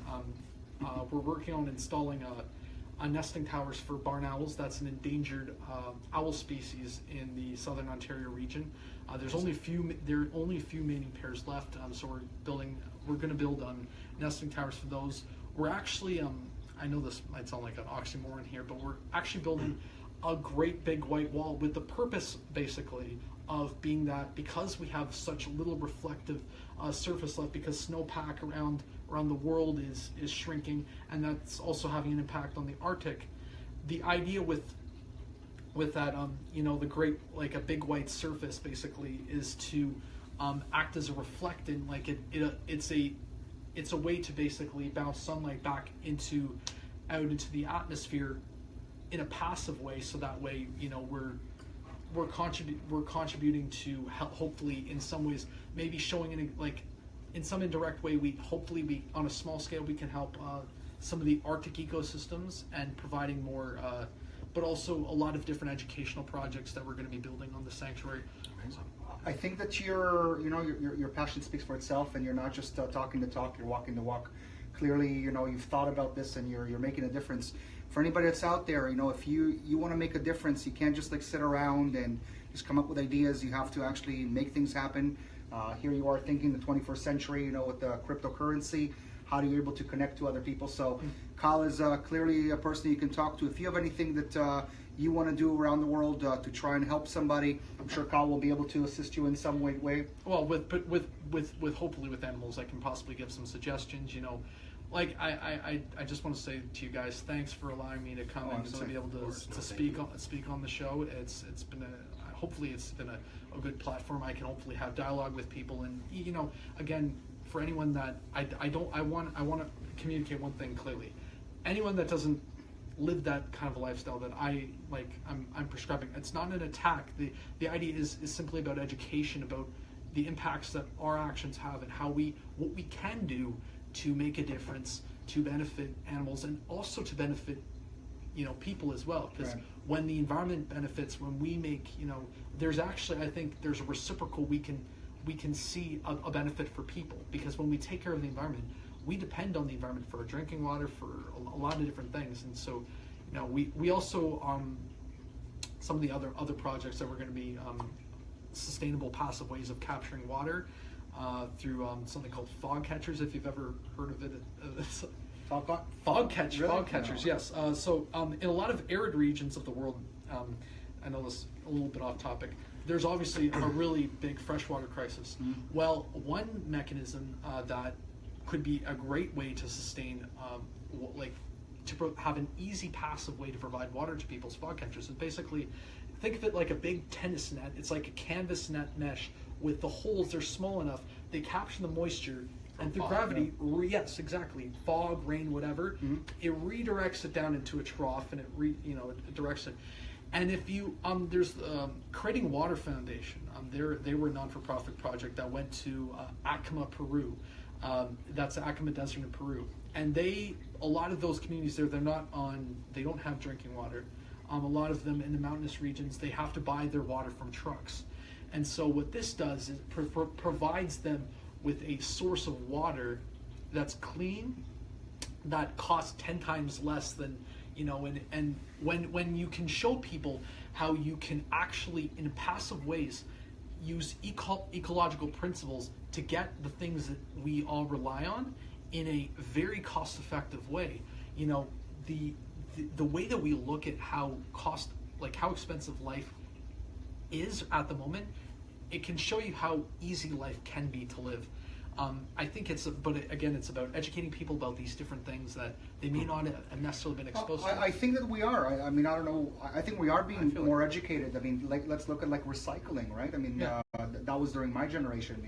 Speaker 2: We're working on installing nesting towers for barn owls. That's an endangered owl species in the Southern Ontario region. There's only a few mating pairs left, so we're going to build nesting towers for those. We're actually, I know this might sound like an oxymoron here, but we're actually building a great big white wall with the purpose, basically, of being that because we have such little reflective surface left, because snowpack around the world is shrinking, and that's also having an impact on the Arctic. The idea with that, the great, a big white surface, basically, is to act as a reflectant. It's a way to basically bounce sunlight back out into the atmosphere in a passive way, so that way we're contributing to hopefully in some ways, maybe showing in some indirect way, we on a small scale we can help some of the Arctic ecosystems, and providing more, but also a lot of different educational projects that we're going to be building on the sanctuary.
Speaker 1: Amazing. I think that your passion speaks for itself, and you're not just talking the talk, you're walking the walk. Clearly, you've thought about this, and you're making a difference. For anybody that's out there, if you want to make a difference, you can't just sit around and just come up with ideas. You have to actually make things happen. Here you are thinking the 21st century, with the cryptocurrency. How are you able to connect to other people? So Kyle is clearly a person you can talk to. If you have anything that you want to do around the world to try and help somebody, I'm sure Kyle will be able to assist you in some way.
Speaker 2: Well, with hopefully with animals, I can possibly give some suggestions. I just want to say to you guys, thanks for allowing me to come and to be able to speak on the show. It's been hopefully it's been a good platform. I can hopefully have dialogue with people, and again, for anyone that I want to communicate one thing clearly. Anyone that doesn't live that kind of a lifestyle that I'm prescribing, it's not an attack. The idea is simply about education, about the impacts that our actions have, and what we can do to make a difference, to benefit animals, and also to benefit people as well. Because when the environment benefits, when we make there's actually, I think there's a reciprocal, we can see a benefit for people, because when we take care of the environment, we depend on the environment for our drinking water, for a lot of different things. And so we also some of the other projects that we're going to be sustainable passive ways of capturing water through something called fog catchers, if you've ever heard of it. Fog catchers, no. Yes. So in a lot of arid regions of the world, I know this is a little bit off topic, there's obviously a really big freshwater crisis. Well, one mechanism that could be a great way to sustain, have an easy passive way to provide water to people's fog catchers. And basically, think of it like a big tennis net. It's like a canvas net mesh with the holes. They're small enough. They capture the moisture, and through gravity, yes, exactly, fog, rain, whatever, it redirects it down into a trough, and it directs it. And if you there's Creating Water Foundation. They were a non-for-profit project that went to Acoma, Peru. That's the Acoma Desert in Peru. And a lot of those communities there, they don't have drinking water. A lot of them in the mountainous regions, they have to buy their water from trucks. And so what this does is provides them with a source of water that's clean, that costs 10 times less than, and when you can show people how you can actually, in passive ways, use ecological principles to get the things that we all rely on in a very cost-effective way. The way that we look at how expensive life is at the moment, it can show you how easy life can be to live. I think it's about educating people about these different things that they may not have necessarily been exposed to.
Speaker 1: I think that we are. I mean, I don't know. I think we are being more educated. I mean, let's look at recycling, right? I mean, that was during my generation.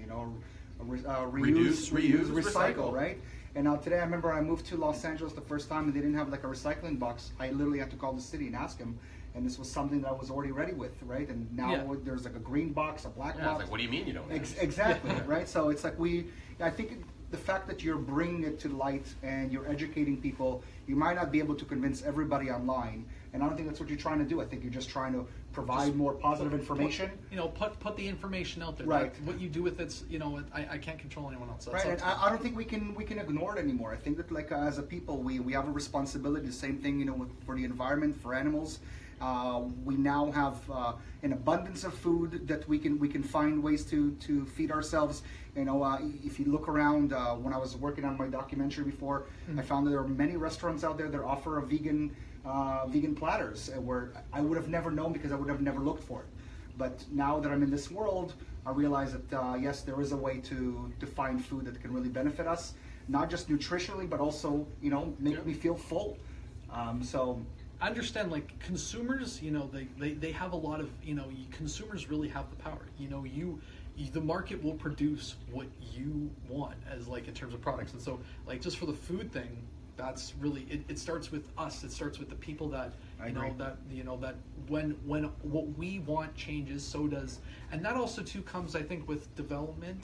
Speaker 1: Reuse, recycle, right? And now today, I remember I moved to Los Angeles the first time, and they didn't have a recycling box. I literally had to call the city and ask them. And this was something that I was already ready with, right? And now there's a green box, a black box.
Speaker 3: It's like, what do you mean you don't?
Speaker 1: Exactly, right? So it's like I think the fact that you're bringing it to light and you're educating people, you might not be able to convince everybody online. And I don't think that's what you're trying to do. I think you're just trying to provide more positive information.
Speaker 2: Put the information out there.
Speaker 1: Right.
Speaker 2: What you do with it's, I can't control anyone else.
Speaker 1: That's right. And I don't think we can ignore it anymore. I think that as a people, we have a responsibility. The same thing, for the environment, for animals. We now have an abundance of food that we can find ways to feed ourselves. If you look around, when I was working on my documentary before, I found that there are many restaurants out there that offer a vegan platters, where I would have never known because I would have never looked for it. But now that I'm in this world, I realize that yes, there is a way to find food that can really benefit us, not just nutritionally, but also make me feel full.
Speaker 2: I understand, consumers, they have a lot of, consumers really have the power. The market will produce what you want as in terms of products. And so just for the food thing, that's really, it starts with us. It starts with the people that, that when what we want changes, so does, and that also too comes, I think, with development,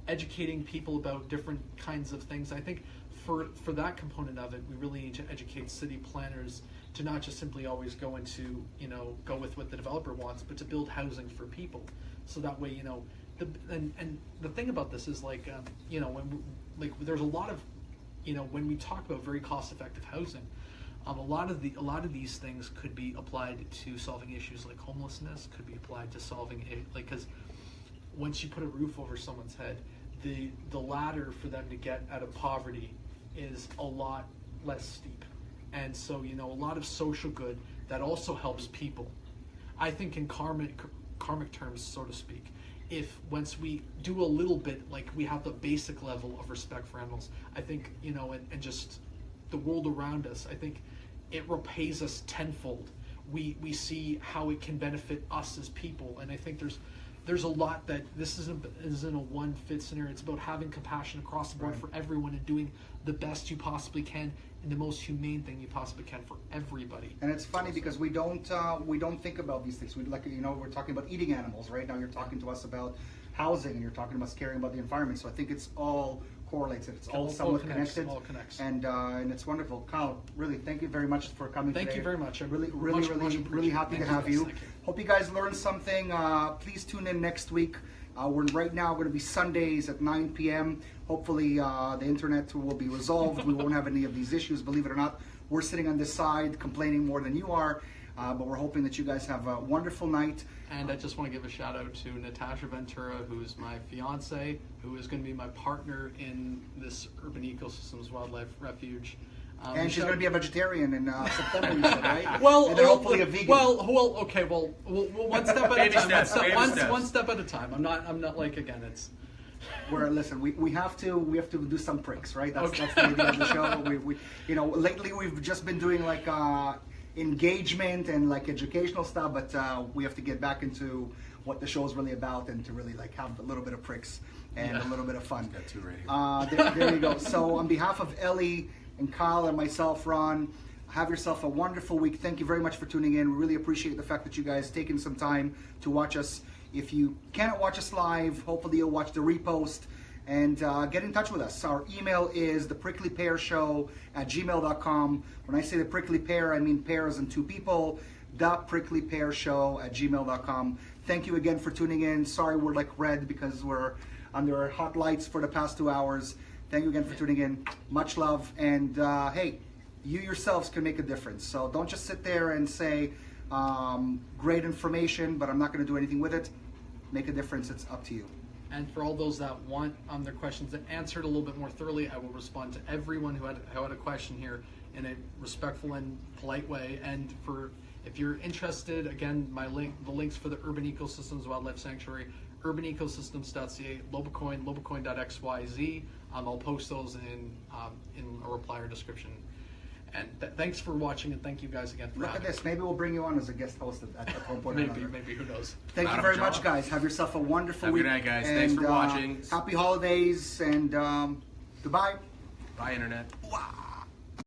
Speaker 2: educating people about different kinds of things. I think for that component of it, we really need to educate city planners to not just simply always go with what the developer wants, but to build housing for people. So that way, and the thing about this is there's a lot of, when we talk about very cost-effective housing, a lot of these things could be applied to solving issues like homelessness, could be applied to solving because once you put a roof over someone's head, the ladder for them to get out of poverty is a lot less steep. And so, a lot of social good that also helps people. I think in karmic terms, so to speak, if once we do a little bit, we have the basic level of respect for animals, I think, and just the world around us, I think it repays us tenfold. We see how it can benefit us as people. And I think there's a lot that this isn't a one fit scenario. It's about having compassion across the board for everyone and doing the best you possibly can and the most humane thing you possibly can for everybody.
Speaker 1: And it's funny because we don't think about these things. We're talking about eating animals right now. You're talking to us about housing, and you're talking about us caring about the environment. So I think it's all correlates. It's all somewhat connected.
Speaker 2: All connects.
Speaker 1: And it's wonderful. Kyle, really, thank you very much for coming today.
Speaker 2: Thank you very much.
Speaker 1: I'm really happy to have you.
Speaker 2: Thank you.
Speaker 1: Hope you guys learned something. Please tune in next week. We're right now going to be Sundays at 9 p.m. Hopefully the internet will be resolved. We won't have any of these issues. Believe it or not, we're sitting on this side complaining more than you are. But we're hoping that you guys have a wonderful night.
Speaker 2: And I just want to give a shout out to Natasha Ventura, who is my fiance, who is going to be my partner in this Urban Ecosystems Wildlife Refuge.
Speaker 1: And she's going to be a vegetarian in September, you said, right?
Speaker 2: Well,
Speaker 1: and then hopefully a vegan.
Speaker 2: Okay. Well, one step at a time. One step at a time. I'm not again. It's
Speaker 1: Listen, we have to do some pranks, right? That's
Speaker 2: Okay.
Speaker 1: that's the idea of the show. Lately we've just been doing like engagement and like educational stuff, but we have to get back into what the show is really about and to really like have a little bit of pricks and a little bit of fun.
Speaker 4: Got two right here.
Speaker 1: There you go. So on behalf of Ellie and Kyle and myself, Ron, have yourself a wonderful week. Thank you very much for tuning in. We really appreciate the fact that you guys taken some time to watch us. If you cannot watch us live, hopefully you'll watch the repost and get in touch with us. Our email is thepricklypairshow@gmail.com. When I say the prickly pear, I mean pears and two people. thepricklypairshow@gmail.com. Thank you again for tuning in. Sorry we're like red because we're under hot lights for the past 2 hours. Thank you again for tuning in. Much love. And hey, you yourselves can make a difference. So don't just sit there and say, great information, but I'm not going to do anything with it. Make a difference. It's up to you.
Speaker 2: And for all those that want their questions answered a little bit more thoroughly, I will respond to everyone who had a question here in a respectful and polite way. And if you're interested, again, the links for the Urban Ecosystems Wildlife Sanctuary, urbanecosystems.ca, Lobacoin, lobacoin.xyz. I'll post those in a reply or description. And thanks for watching, and thank you guys again for
Speaker 1: Look at this. Maybe we'll bring you on as a guest host at one point or another.
Speaker 2: Maybe, who knows?
Speaker 1: Thank you very much, guys. Have yourself a wonderful
Speaker 4: Have a
Speaker 1: week.
Speaker 4: good night, guys.
Speaker 1: And,
Speaker 4: Thanks for watching.
Speaker 1: Happy holidays, and goodbye.
Speaker 4: Bye, Internet.
Speaker 1: Wow.